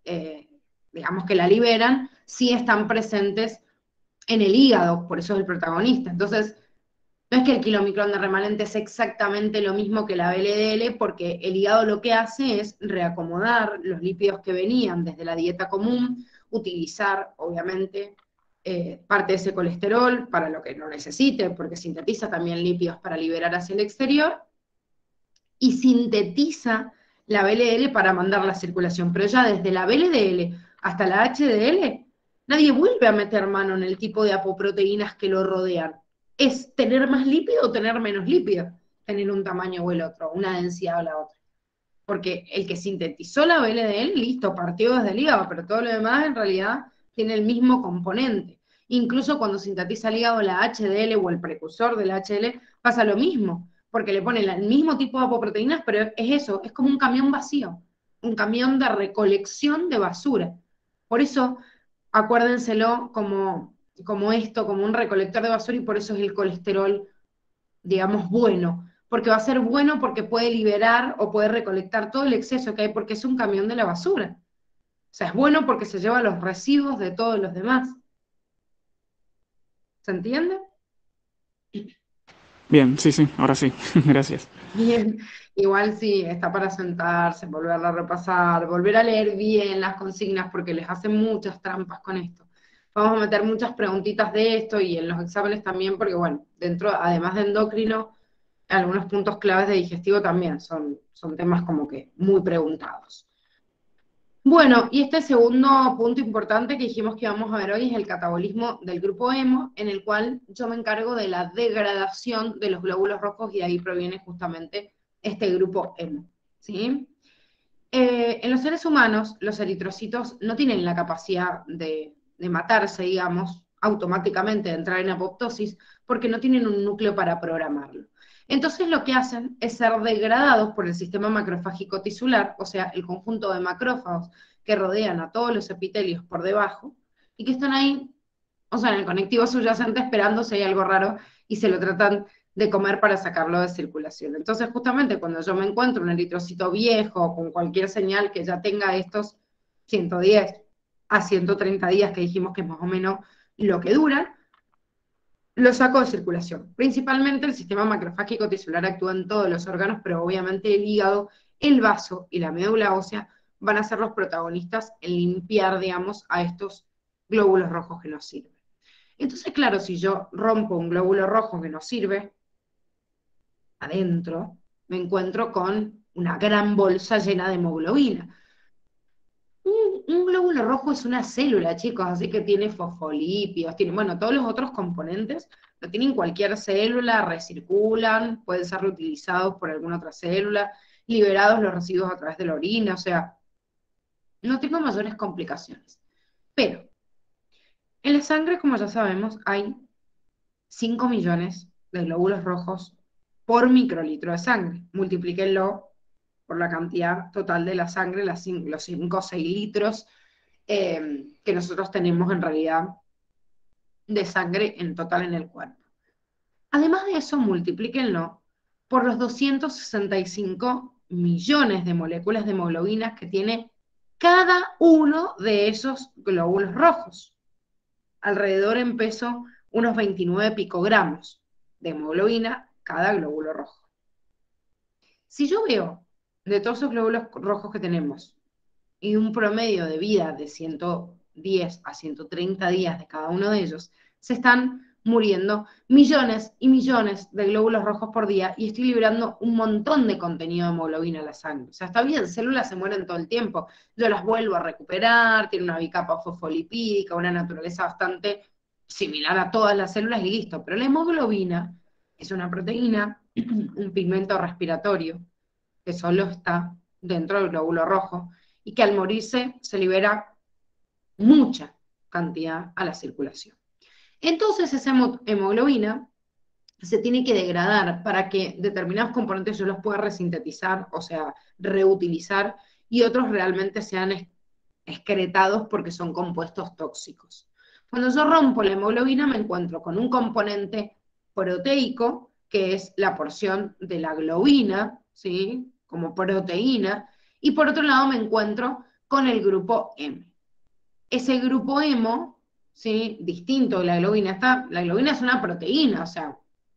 eh, digamos que la liberan, sí están presentes en el hígado, por eso es el protagonista. Entonces, No es que el kilomicrón de remanente es exactamente lo mismo que la VLDL, porque el hígado lo que hace es reacomodar los lípidos que venían desde la dieta común, utilizar, obviamente, parte de ese colesterol para lo que no necesite, porque sintetiza también lípidos para liberar hacia el exterior, y sintetiza la VLDL para mandar la circulación. Pero ya desde la VLDL hasta la HDL, nadie vuelve a meter mano en el tipo de apoproteínas que lo rodean. Es tener más lípido o tener menos lípido, tener un tamaño o el otro, una densidad o la otra. Porque el que sintetizó la VLDL, listo, partió desde el hígado, pero todo lo demás en realidad tiene el mismo componente. Incluso cuando sintetiza el hígado la HDL o el precursor de la HDL, pasa lo mismo, porque le ponen el mismo tipo de apoproteínas, pero es eso, es como un camión vacío, un camión de recolección de basura. Por eso, acuérdenselo como esto, como un recolector de basura, y por eso es el colesterol, digamos, bueno, porque va a ser bueno porque puede liberar o puede recolectar todo el exceso que hay, porque es un camión de la basura. O sea, es bueno porque se lleva los residuos de todos los demás. ¿Se entiende? Bien, sí, sí, ahora sí, gracias. Bien, igual sí, está para sentarse, volverla a repasar, volver a leer bien las consignas, porque les hacen muchas trampas con esto. Vamos a meter muchas preguntitas de esto y en los exámenes también, porque bueno, dentro, además de endocrino, algunos puntos claves de digestivo también son temas como que muy preguntados. Bueno, y este segundo punto importante que dijimos que íbamos a ver hoy es el catabolismo del grupo hemo, en el cual yo me encargo de la degradación de los glóbulos rojos, y de ahí proviene justamente este grupo hemo, ¿sí? En los seres humanos, los eritrocitos no tienen la capacidad de matarse, digamos, automáticamente, de entrar en apoptosis, porque no tienen un núcleo para programarlo. Entonces lo que hacen es ser degradados por el sistema macrofágico tisular, o sea, el conjunto de macrófagos que rodean a todos los epitelios por debajo, y que están ahí, o sea, en el conectivo subyacente, esperando si hay algo raro, y se lo tratan de comer para sacarlo de circulación. Entonces, justamente cuando yo me encuentro un eritrocito viejo, con cualquier señal que ya tenga estos 110 a 130 días que dijimos que es más o menos lo que duran, lo saco de circulación. Principalmente el sistema macrofágico tisular actúa en todos los órganos, pero obviamente el hígado, el vaso y la médula ósea van a ser los protagonistas en limpiar, digamos, a estos glóbulos rojos que nos sirven. Entonces, claro, si yo rompo un glóbulo rojo que nos sirve, adentro me encuentro con una gran bolsa llena de hemoglobina. Un glóbulo rojo es una célula, chicos, así que tiene fosfolípidos, tiene, bueno, todos los otros componentes lo tienen cualquier célula, recirculan, pueden ser reutilizados por alguna otra célula, liberados los residuos a través de la orina, o sea, no tengo mayores complicaciones. Pero en la sangre, como ya sabemos, hay 5 millones de glóbulos rojos por microlitro de sangre. Multiplíquenlo por la cantidad total de la sangre, los 5 o 6 litros que nosotros tenemos en realidad de sangre en total en el cuerpo. Además de eso, multiplíquenlo por los 265 millones de moléculas de hemoglobina que tiene cada uno de esos glóbulos rojos. Alrededor en peso, unos 29 picogramos de hemoglobina cada glóbulo rojo. Si yo veo de todos esos glóbulos rojos que tenemos y un promedio de vida de 110 a 130 días de cada uno de ellos, se están muriendo millones y millones de glóbulos rojos por día, y estoy liberando un montón de contenido de hemoglobina a la sangre. O sea, está bien, células se mueren todo el tiempo, yo las vuelvo a recuperar, tiene una bicapa fosfolipídica, una naturaleza bastante similar a todas las células y listo, pero la hemoglobina es una proteína, un pigmento respiratorio, que solo está dentro del glóbulo rojo, y que al morirse se libera mucha cantidad a la circulación. Entonces esa hemoglobina se tiene que degradar para que determinados componentes yo los pueda resintetizar, o sea, reutilizar, y otros realmente sean excretados porque son compuestos tóxicos. Cuando yo rompo la hemoglobina me encuentro con un componente proteico, que es la porción de la globina, ¿sí?, como proteína, y por otro lado me encuentro con el grupo M. Ese grupo hemo, ¿sí?, distinto de la globina, la globina es una proteína, o sea,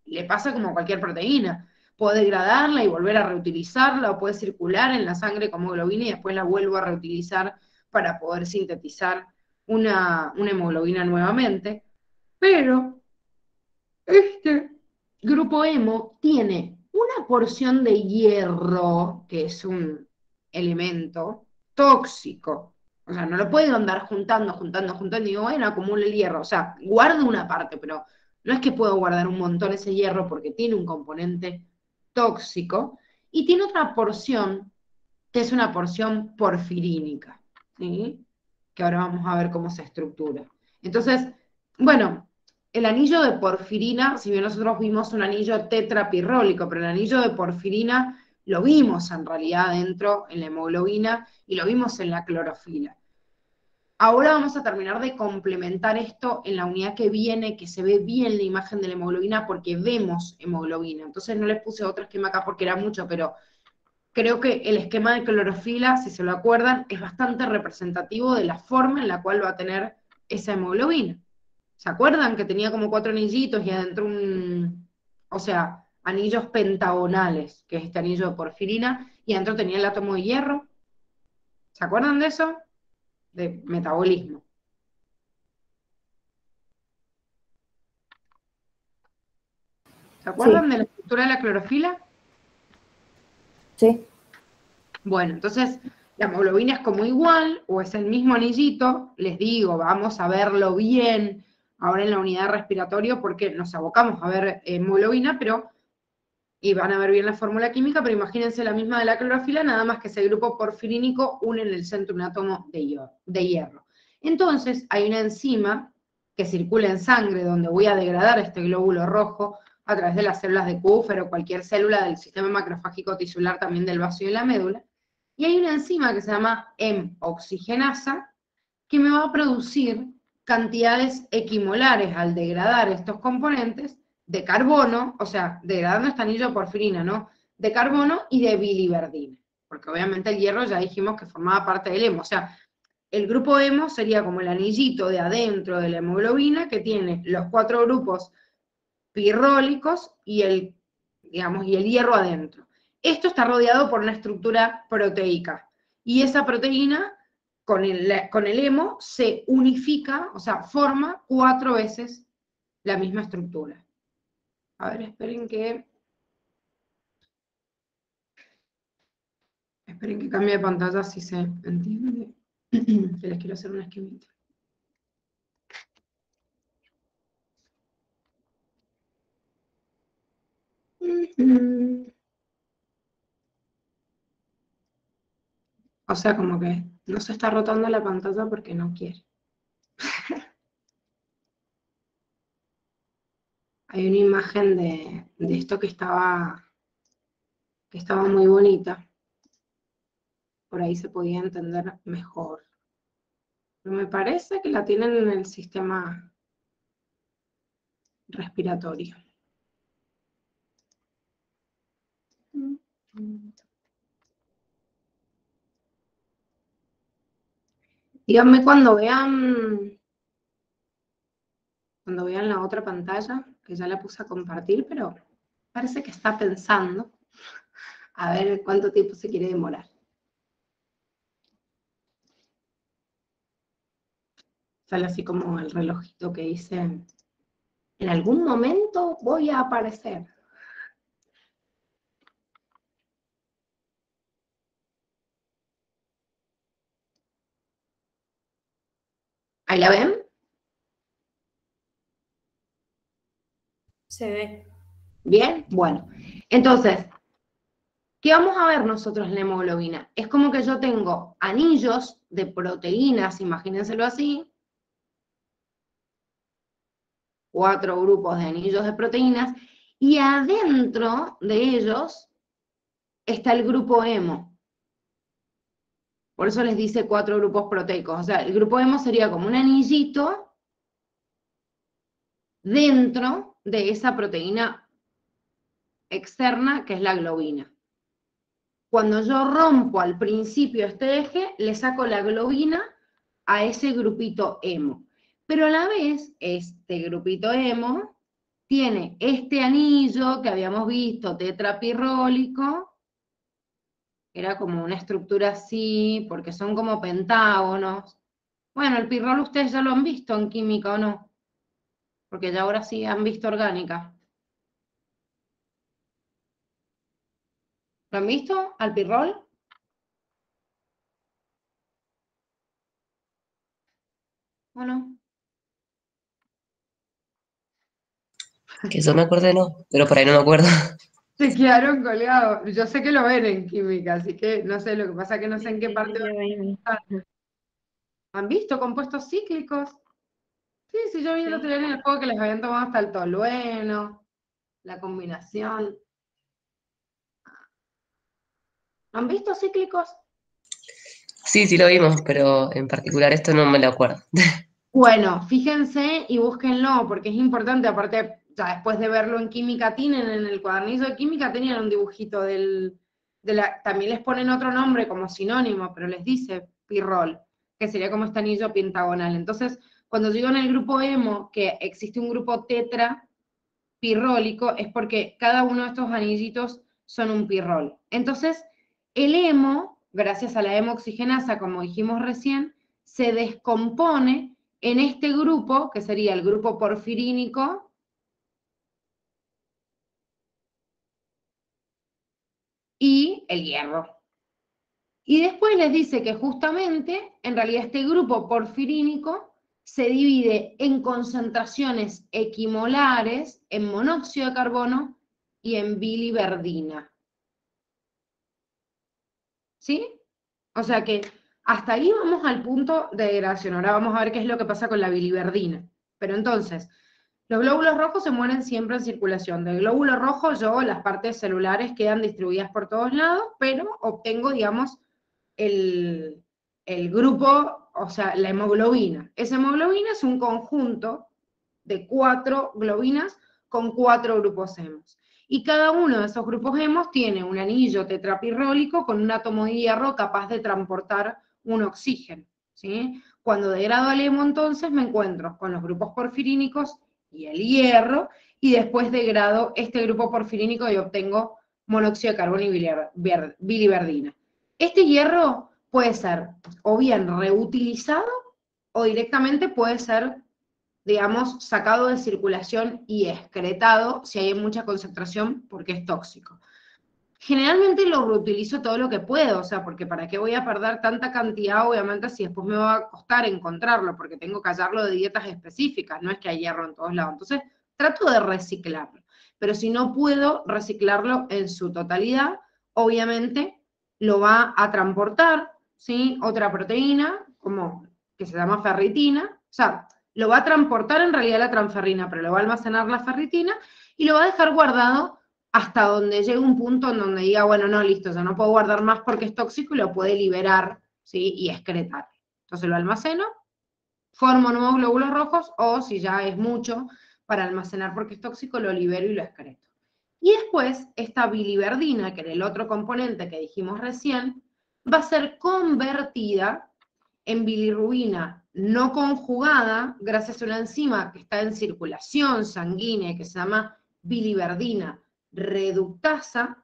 le pasa como a cualquier proteína. Puede degradarla y volver a reutilizarla, o puede circular en la sangre como hemoglobina y después la vuelvo a reutilizar para poder sintetizar una hemoglobina nuevamente. Pero este grupo hemo tiene una porción de hierro, que es un elemento tóxico. O sea, no lo puedo andar juntando, y digo, bueno, acumulo el hierro. O sea, guardo una parte, pero no es que puedo guardar un montón ese hierro porque tiene un componente tóxico. Y tiene otra porción, que es una porción porfirínica, ¿sí? Que ahora vamos a ver cómo se estructura. Entonces, bueno, el anillo de porfirina, si bien nosotros vimos un anillo tetrapirrólico, pero el anillo de porfirina lo vimos en realidad dentro en la hemoglobina y lo vimos en la clorofila. Ahora vamos a terminar de complementar esto en la unidad que viene, que se ve bien la imagen de la hemoglobina porque vemos hemoglobina. Entonces no les puse otro esquema acá porque era mucho, pero creo que el esquema de clorofila, si se lo acuerdan, es bastante representativo de la forma en la cual va a tener esa hemoglobina. ¿Se acuerdan que tenía como 4 anillitos y adentro o sea, anillos pentagonales, que es este anillo de porfirina, y adentro tenía el átomo de hierro? ¿Se acuerdan de eso? De metabolismo. ¿Se acuerdan de la estructura de la clorofila? Sí. Bueno, entonces la hemoglobina es como igual, o es el mismo anillito, les digo, vamos a verlo bien ahora en la unidad respiratoria porque nos abocamos a ver hemoglobina, y van a ver bien la fórmula química, pero imagínense la misma de la clorofila, nada más que ese grupo porfirínico une en el centro un átomo de hierro. Entonces, hay una enzima que circula en sangre donde voy a degradar este glóbulo rojo a través de las células de Kupffer o cualquier célula del sistema macrofágico tisular también del vacío de la médula, y hay una enzima que se llama M-oxigenasa que me va a producir cantidades equimolares al degradar estos componentes de carbono, o sea, degradando este anillo de porfirina, ¿no? De carbono y de biliverdina, porque obviamente el hierro ya dijimos que formaba parte del hemo, o sea, el grupo hemo sería como el anillito de adentro de la hemoglobina que tiene los 4 grupos pirrólicos y digamos, y el hierro adentro. Esto está rodeado por una estructura proteica, y esa proteína con el hemo se unifica, o sea, forma 4 veces la misma estructura. A ver, esperen que cambie de pantalla si se entiende. Que les quiero hacer un esquemita. O sea, como que no se está rotando la pantalla porque no quiere. Hay una imagen de esto que estaba muy bonita. Por ahí se podía entender mejor. Pero me parece que la tienen en el sistema respiratorio. Díganme cuando vean la otra pantalla, que ya la puse a compartir, pero parece que está pensando a ver cuánto tiempo se quiere demorar. Sale así como el relojito que dice, en algún momento voy a aparecer. ¿Ahí la ven? Se ve. Bien, bueno. Entonces, ¿qué vamos a ver nosotros en la hemoglobina? Es como que yo tengo anillos de proteínas, imagínenselo así, 4 grupos de anillos de proteínas, y adentro de ellos está el grupo hemo. Por eso les dice 4 grupos proteicos. O sea, el grupo hemo sería como un anillito dentro de esa proteína externa que es la globina. Cuando yo rompo al principio este eje, le saco la globina a ese grupito hemo. Pero a la vez, este grupito hemo tiene este anillo que habíamos visto, tetrapirrólico, era como una estructura así, porque son como pentágonos. Bueno, el pirrol ustedes ya lo han visto en química, ¿o no? Porque ya ahora sí han visto orgánica. ¿Lo han visto al pirrol? ¿O no? Que yo me acuerde no, pero por ahí no me acuerdo. Se quedaron colgados. Yo sé que lo ven en química, así que no sé, lo que pasa es que no sé en qué parte han visto compuestos cíclicos. Sí, sí, yo vi el otro día en el juego que les habían tomado hasta el tolueno, la combinación. ¿Han visto cíclicos? Sí, sí lo vimos, pero en particular esto no me lo acuerdo. Bueno, fíjense y búsquenlo, porque es importante, aparte, ya después de verlo en química, tienen en el cuadernillo de química, tenían un dibujito también les ponen otro nombre como sinónimo, pero les dice pirrol, que sería como este anillo pentagonal. Entonces, cuando digo en el grupo hemo que existe un grupo tetra pirrólico, es porque cada uno de estos anillitos son un pirrol. Entonces, el hemo, gracias a la hemoxigenasa, como dijimos recién, se descompone en este grupo, que sería el grupo porfirínico, y el hierro. Y después les dice que justamente, en realidad este grupo porfirínico se divide en concentraciones equimolares en monóxido de carbono y en biliverdina. ¿Sí? O sea que hasta ahí vamos al punto de degradación. Ahora vamos a ver qué es lo que pasa con la biliverdina. Pero entonces, los glóbulos rojos se mueren siempre en circulación. Del glóbulo rojo yo, las partes celulares quedan distribuidas por todos lados, pero obtengo, digamos, el grupo, o sea, la hemoglobina. Esa hemoglobina es un conjunto de 4 globinas con 4 grupos hemos. Y cada uno de esos grupos hemos tiene un anillo tetrapirrólico con un átomo de hierro capaz de transportar un oxígeno. ¿Sí? Cuando degrado al hemo, entonces, me encuentro con los grupos porfirínicos y el hierro, y después degrado este grupo porfirínico y obtengo monóxido de carbono y biliverdina. Este hierro puede ser o bien reutilizado o directamente puede ser, digamos, sacado de circulación y excretado si hay mucha concentración porque es tóxico. Generalmente lo reutilizo todo lo que puedo, o sea, porque ¿para qué voy a perder tanta cantidad, obviamente, si después me va a costar encontrarlo, porque tengo que hallarlo de dietas específicas, no es que hay hierro en todos lados. Entonces, trato de reciclarlo. Pero si no puedo reciclarlo en su totalidad, obviamente lo va a transportar, ¿sí? Otra proteína, como que se llama ferritina, o sea, lo va a transportar en realidad la transferrina, pero lo va a almacenar la ferritina y lo va a dejar guardado hasta donde llegue un punto en donde diga, bueno, no, listo, ya no puedo guardar más porque es tóxico y lo puede liberar, ¿sí? Y excretar. Entonces lo almaceno, formo nuevos glóbulos rojos, o si ya es mucho para almacenar porque es tóxico, lo libero y lo excreto. Y después, esta biliverdina, que era el otro componente que dijimos recién, va a ser convertida en bilirrubina no conjugada gracias a una enzima que está en circulación sanguínea que se llama biliverdina reductasa,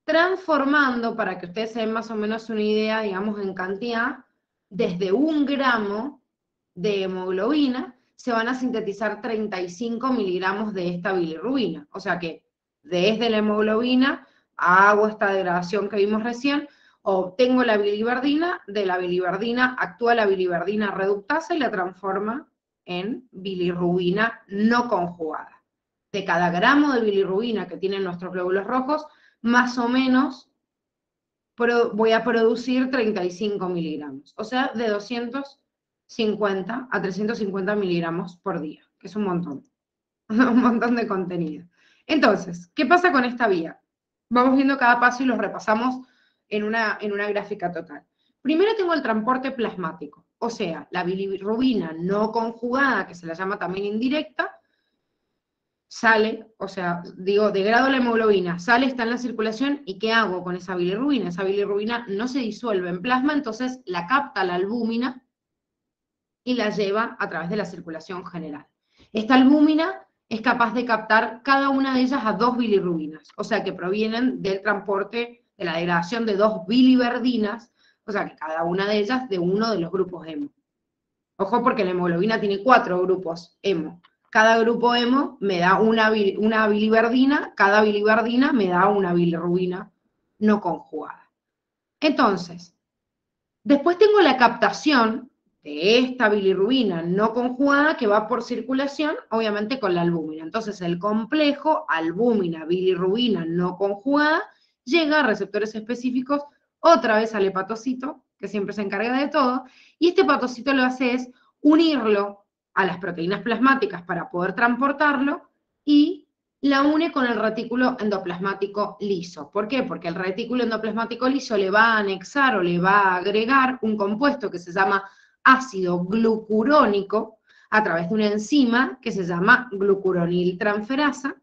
transformando, para que ustedes se den más o menos una idea, digamos, en cantidad, desde 1 gramo de hemoglobina se van a sintetizar 35 miligramos de esta bilirrubina. O sea que desde la hemoglobina hago esta degradación que vimos recién, obtengo la biliverdina, de la biliverdina actúa la biliverdina reductasa y la transforma en bilirrubina no conjugada. De cada gramo de bilirrubina que tienen nuestros glóbulos rojos, más o menos voy a producir 35 miligramos, o sea, de 250 a 350 miligramos por día, que es un montón de contenido. Entonces, ¿qué pasa con esta vía? Vamos viendo cada paso y los repasamos en una gráfica total. Primero tengo el transporte plasmático, o sea, la bilirrubina no conjugada, que se la llama también indirecta, sale, o sea, digo, degrado la hemoglobina, sale, está en la circulación, ¿y qué hago con esa bilirrubina? Esa bilirrubina no se disuelve en plasma, entonces la capta la albúmina y la lleva a través de la circulación general. Esta albúmina es capaz de captar cada una de ellas a 2 bilirrubinas, o sea que provienen del transporte, de la degradación de 2 biliverdinas, o sea que cada una de ellas de uno de los grupos hemo. Ojo porque la hemoglobina tiene 4 grupos hemo. Cada grupo hemo me da una biliverdina, cada biliverdina me da una bilirrubina no conjugada. Entonces, después tengo la captación de esta bilirrubina no conjugada que va por circulación, obviamente con la albúmina. Entonces el complejo albúmina-bilirrubina no conjugada llega a receptores específicos, otra vez al hepatocito, que siempre se encarga de todo, y este hepatocito lo hace es unirlo a las proteínas plasmáticas para poder transportarlo y la une con el retículo endoplasmático liso. ¿Por qué? Porque el retículo endoplasmático liso le va a anexar o le va a agregar un compuesto que se llama ácido glucurónico a través de una enzima que se llama glucuroniltransferasa,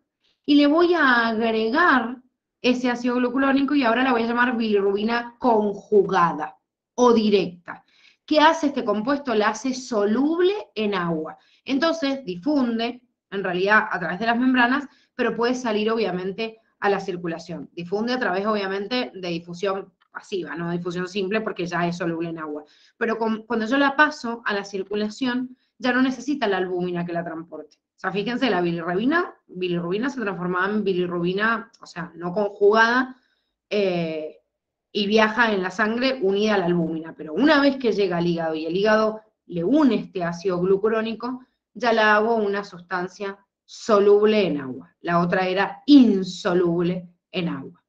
y le voy a agregar ese ácido glucurónico y ahora la voy a llamar bilirrubina conjugada o directa. ¿Qué hace este compuesto? La hace soluble en agua. Entonces difunde, en realidad, a través de las membranas, pero puede salir obviamente a la circulación. Difunde a través obviamente de difusión pasiva, no difusión simple porque ya es soluble en agua. Pero cuando yo la paso a la circulación, ya no necesita la albúmina que la transporte. O sea, fíjense, la bilirrubina se transformaba en bilirrubina, o sea, no conjugada, y viaja en la sangre unida a la albúmina. Pero una vez que llega al hígado y el hígado le une este ácido glucurónico, ya la hago una sustancia soluble en agua. La otra era insoluble en agua.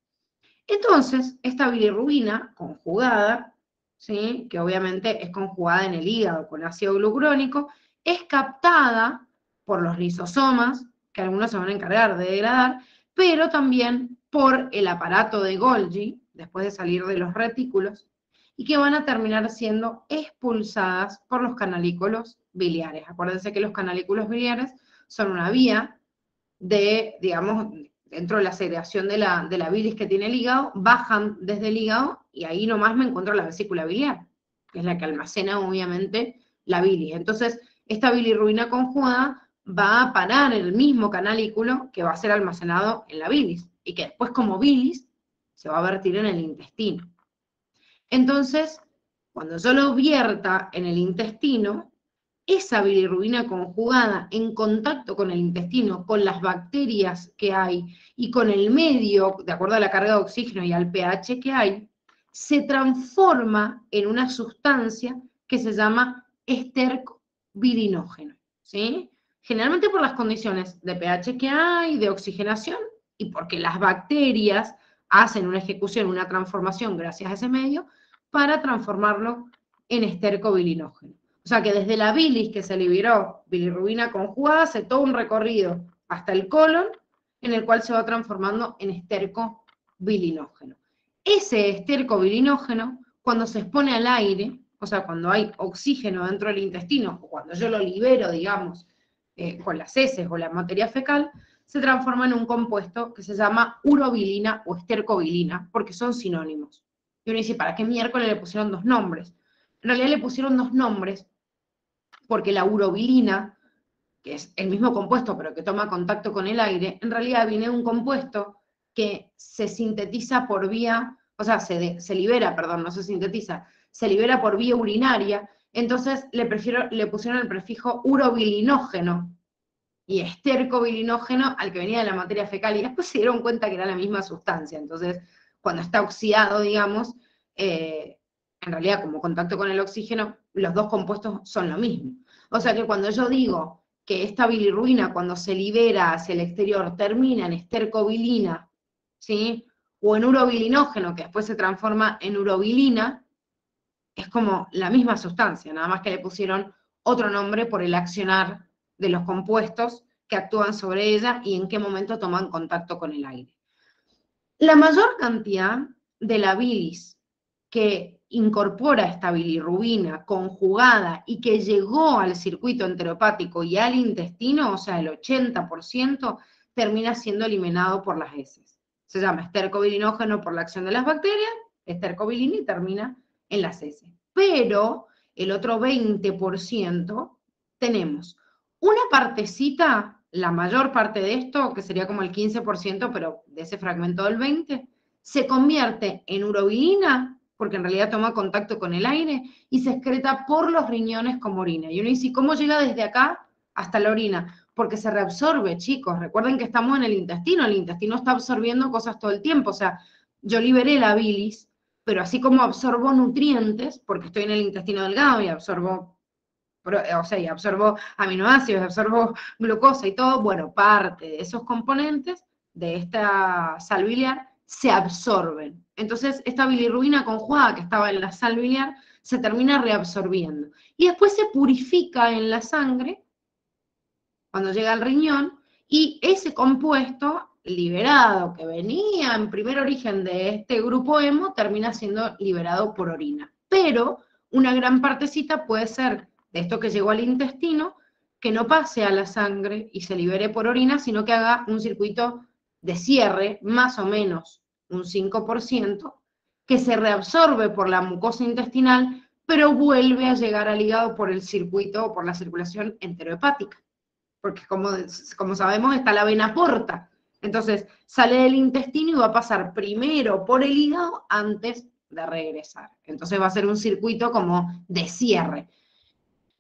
Entonces, esta bilirrubina conjugada, ¿sí?, que obviamente es conjugada en el hígado con ácido glucurónico, es captada por los lisosomas, que algunos se van a encargar de degradar, pero también por el aparato de Golgi, después de salir de los retículos, y que van a terminar siendo expulsadas por los canalículos biliares. Acuérdense que los canalículos biliares son una vía de, digamos, dentro de la segregación de la bilis que tiene el hígado, bajan desde el hígado y ahí nomás me encuentro la vesícula biliar, que es la que almacena obviamente la bilis. Entonces, esta bilirrubina conjugada va a parar el mismo canalículo que va a ser almacenado en la bilis y que después como bilis se va a vertir en el intestino. Entonces, cuando yo lo vierta en el intestino, esa bilirrubina conjugada en contacto con el intestino, con las bacterias que hay y con el medio, de acuerdo a la carga de oxígeno y al pH que hay, se transforma en una sustancia que se llama esterco bilinógeno, ¿sí? Generalmente por las condiciones de pH que hay, de oxigenación, y porque las bacterias hacen una ejecución, una transformación gracias a ese medio, para transformarlo en esterco bilinógeno. O sea que desde la bilis que se liberó bilirrubina conjugada, hace todo un recorrido hasta el colon, en el cual se va transformando en esterco bilinógeno. Ese esterco bilinógeno, cuando se expone al aire, o sea, cuando hay oxígeno dentro del intestino, o cuando yo lo libero, digamos, con las heces o la materia fecal, se transforma en un compuesto que se llama urobilina o estercobilina, porque son sinónimos. Y uno dice, ¿para qué miércoles le pusieron dos nombres? En realidad le pusieron dos nombres porque la urobilina, que es el mismo compuesto pero que toma contacto con el aire, en realidad viene de un compuesto que se sintetiza por vía, o sea, se libera, perdón, no se sintetiza, se libera por vía urinaria, entonces le pusieron el prefijo urobilinógeno y estercobilinógeno al que venía de la materia fecal, y después se dieron cuenta que era la misma sustancia. Entonces, cuando está oxidado, digamos, en realidad como contacto con el oxígeno, los dos compuestos son lo mismo. O sea que cuando yo digo que esta bilirrubina cuando se libera hacia el exterior termina en estercobilina, ¿sí?, o en urobilinógeno que después se transforma en urobilina, es como la misma sustancia, nada más que le pusieron otro nombre por el accionar de los compuestos que actúan sobre ella y en qué momento toman contacto con el aire. La mayor cantidad de la bilis que incorpora esta bilirrubina conjugada y que llegó al circuito enteropático y al intestino, o sea, el 80%, termina siendo eliminado por las heces. Se llama estercobilinógeno por la acción de las bacterias, estercobilina, y termina en las heces. Pero el otro 20% tenemos una partecita, la mayor parte de esto, que sería como el 15%, pero de ese fragmento del 20%, se convierte en urobilina, porque en realidad toma contacto con el aire, y se excreta por los riñones como orina. Y uno dice, ¿cómo llega desde acá hasta la orina? Porque se reabsorbe, chicos. Recuerden que estamos en el intestino está absorbiendo cosas todo el tiempo. O sea, yo liberé la bilis, pero así como absorbo nutrientes, porque estoy en el intestino delgado y absorbo, o sea, y absorbo aminoácidos, absorbo glucosa y todo, bueno, parte de esos componentes de esta sal biliar se absorben. Entonces, esta bilirrubina conjugada que estaba en la sal biliar se termina reabsorbiendo. Y después se purifica en la sangre cuando llega al riñón, y ese compuesto liberado que venía en primer origen de este grupo hemo termina siendo liberado por orina. Pero una gran partecita puede ser de esto que llegó al intestino, que no pase a la sangre y se libere por orina, sino que haga un circuito de cierre, más o menos un 5%, que se reabsorbe por la mucosa intestinal, pero vuelve a llegar al hígado por el circuito o por la circulación enterohepática. Porque como sabemos está la vena porta. Entonces sale del intestino y va a pasar primero por el hígado antes de regresar. Entonces va a ser un circuito como de cierre.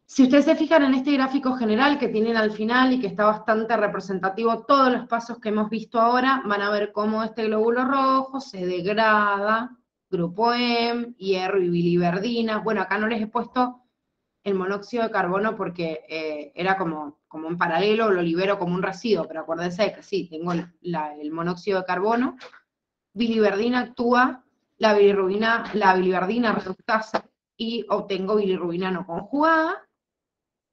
Si ustedes se fijan en este gráfico general que tienen al final y que está bastante representativo, todos los pasos que hemos visto ahora, van a ver cómo este glóbulo rojo se degrada, grupo M, hierro y biliverdina. Bueno, acá no les he puesto el monóxido de carbono porque era como en paralelo, lo libero como un residuo, pero acuérdense que sí, tengo el monóxido de carbono. Biliverdina actúa, la biliverdina reductasa, y obtengo bilirrubina no conjugada,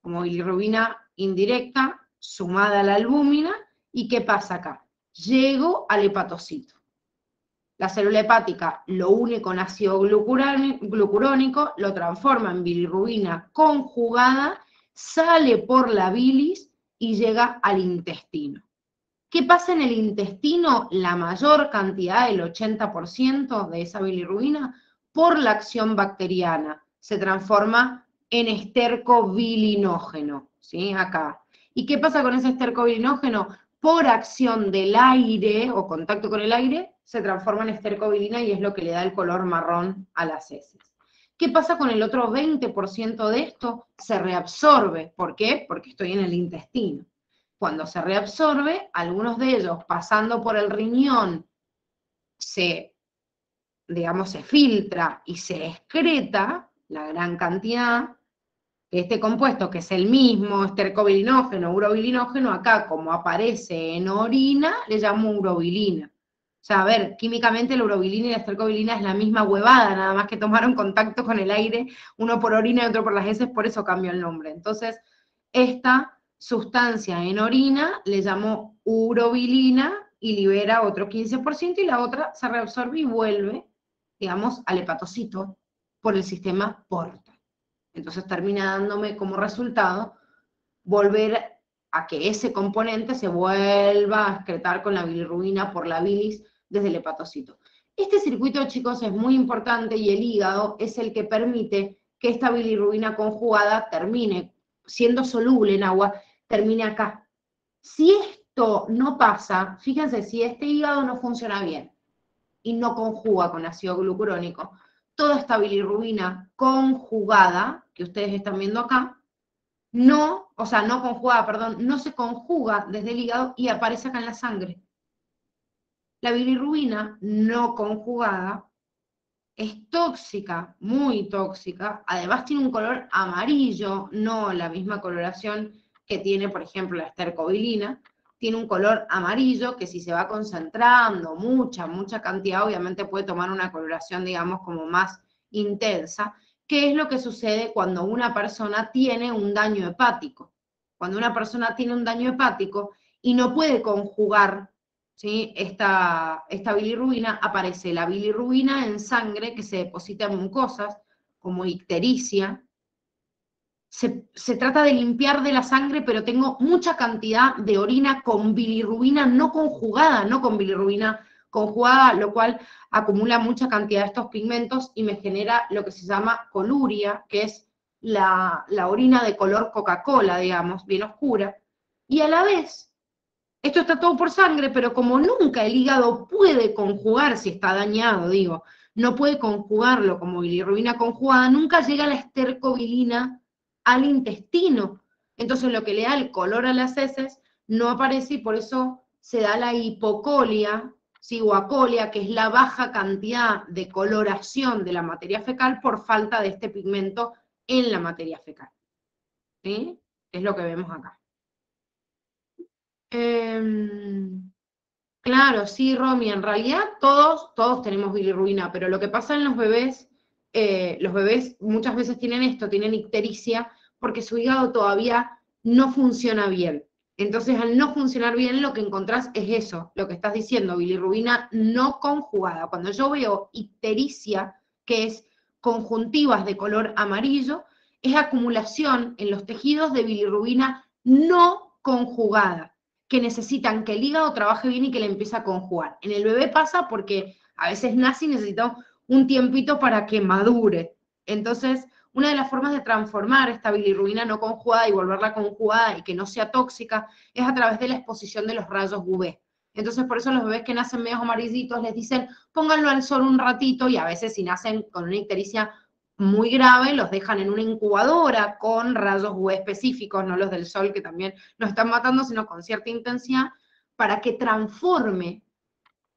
como bilirrubina indirecta, sumada a la albúmina. ¿Y qué pasa acá? Llego al hepatocito. La célula hepática lo une con ácido glucurónico, lo transforma en bilirrubina conjugada, sale por la bilis y llega al intestino. ¿Qué pasa en el intestino? La mayor cantidad, el 80% de esa bilirrubina, por la acción bacteriana, se transforma en estercobilinógeno, ¿sí? Acá. ¿Y qué pasa con ese estercobilinógeno? Por acción del aire o contacto con el aire, se transforma en estercobilina y es lo que le da el color marrón a las heces. ¿Qué pasa con el otro 20% de esto? Se reabsorbe. ¿Por qué? Porque estoy en el intestino. Cuando se reabsorbe, algunos de ellos, pasando por el riñón, se filtra y se excreta la gran cantidad. Este compuesto, que es el mismo, estercobilinógeno, urobilinógeno, acá como aparece en orina, le llamo urobilina. O sea, a ver, químicamente la urobilina y la estercobilina es la misma huevada, nada más que tomaron contacto con el aire, uno por orina y otro por las heces, por eso cambió el nombre. Entonces, esta sustancia en orina le llamo urobilina y libera otro 15%, y la otra se reabsorbe y vuelve, digamos, al hepatocito por el sistema porta. Entonces termina dándome como resultado volver a que ese componente se vuelva a excretar con la bilirrubina por la bilis desde el hepatocito. Este circuito, chicos, es muy importante y el hígado es el que permite que esta bilirrubina conjugada termine, siendo soluble en agua, termine acá. Si esto no pasa, fíjense, si este hígado no funciona bien y no conjuga con ácido glucurónico, toda esta bilirrubina conjugada, que ustedes están viendo acá, no se conjuga desde el hígado y aparece acá en la sangre. La bilirrubina no conjugada es tóxica, muy tóxica, además tiene un color amarillo, no la misma coloración que tiene, por ejemplo, la estercobilina, tiene un color amarillo que si se va concentrando mucha cantidad, obviamente puede tomar una coloración, digamos, como más intensa. ¿Qué es lo que sucede cuando una persona tiene un daño hepático? Cuando una persona tiene un daño hepático y no puede conjugar, ¿sí?, esta bilirrubina, aparece la bilirrubina en sangre que se deposita en mucosas, como ictericia. Se trata de limpiar de la sangre, pero tengo mucha cantidad de orina con bilirrubina no conjugada, no con bilirrubina conjugada, lo cual acumula mucha cantidad de estos pigmentos y me genera lo que se llama coluria, que es la orina de color Coca-Cola, digamos, bien oscura. Y a la vez, Esto está todo por sangre, pero como nunca el hígado puede conjugar, si está dañado, digo, no puede conjugarlo como bilirrubina conjugada, nunca llega la estercobilina al intestino. Entonces lo que le da el color a las heces no aparece y por eso se da la hipocolia, ¿sí? O acolia, que es la baja cantidad de coloración de la materia fecal por falta de este pigmento en la materia fecal. ¿Sí? Es lo que vemos acá. Claro, sí, Romy, en realidad todos tenemos bilirrubina, pero lo que pasa en los bebés muchas veces tienen esto, tienen ictericia, porque su hígado todavía no funciona bien. Entonces, al no funcionar bien, lo que encontrás es eso, lo que estás diciendo, bilirrubina no conjugada. Cuando yo veo ictericia, que es conjuntivas de color amarillo, es acumulación en los tejidos de bilirrubina no conjugada, que necesitan que el hígado trabaje bien y que le empiece a conjugar. En el bebé pasa porque a veces nace y necesita un tiempito para que madure. Entonces, una de las formas de transformar esta bilirrubina no conjugada y volverla conjugada y que no sea tóxica es a través de la exposición de los rayos UV. Entonces, por eso los bebés que nacen medio amarillitos les dicen, pónganlo al sol un ratito, y a veces si nacen con una ictericia muy grave, los dejan en una incubadora con rayos UV específicos, no los del sol que también nos están matando, sino con cierta intensidad, para que transforme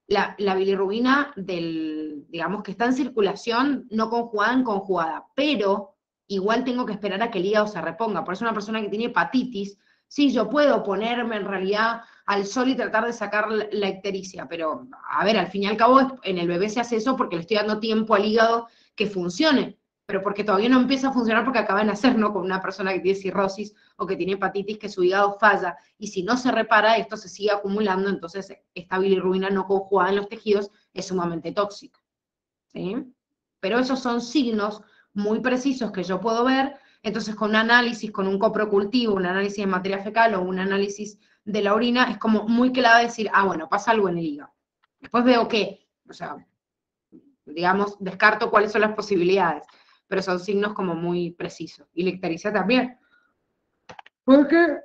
la bilirrubina digamos, que está en circulación, no conjugada en conjugada, pero igual tengo que esperar a que el hígado se reponga. Por eso una persona que tiene hepatitis, sí, yo puedo ponerme en realidad al sol y tratar de sacar la ictericia, pero a ver, al fin y al cabo en el bebé se hace eso porque le estoy dando tiempo al hígado que funcione, pero porque todavía no empieza a funcionar porque acaba de nacer, ¿no? Con una persona que tiene cirrosis o que tiene hepatitis, que su hígado falla, y si no se repara, esto se sigue acumulando, entonces esta bilirrubina no conjugada en los tejidos es sumamente tóxica, ¿sí? Pero esos son signos muy precisos que yo puedo ver, entonces con un análisis, con un coprocultivo, un análisis de materia fecal o un análisis de la orina, es como muy clave decir, ah, bueno, pasa algo en el hígado. Después veo qué, o sea, digamos, descarto cuáles son las posibilidades, pero son signos como muy precisos. Y la ictericia también. Porque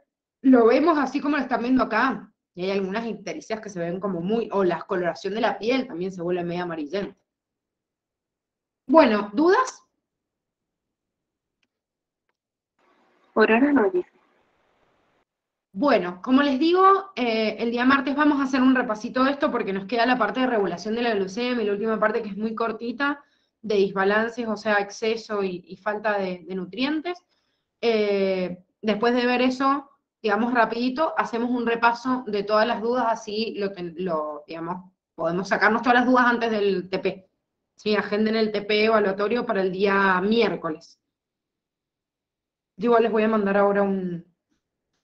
lo vemos así como lo están viendo acá. Y hay algunas ictericias que se ven como muy, o la coloración de la piel también se vuelve medio amarillenta. Bueno, ¿dudas? Por ahora no dice. Bueno, como les digo, el día martes vamos a hacer un repasito de esto porque nos queda la parte de regulación de la glucemia y la última parte que es muy cortita, de desbalances, o sea, exceso y falta de nutrientes. Después de ver eso, digamos, rapidito, hacemos un repaso de todas las dudas, así digamos, podemos sacarnos todas las dudas antes del TP. ¿Sí? Agenden el TP evaluatorio para el día miércoles. Yo igual les voy a mandar ahora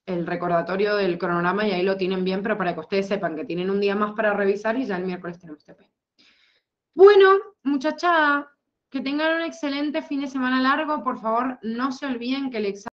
el recordatorio del cronograma y ahí lo tienen bien, pero para que ustedes sepan que tienen un día más para revisar y ya el miércoles tenemos TP. Bueno, muchachada, que tengan un excelente fin de semana largo. Por favor, no se olviden que el examen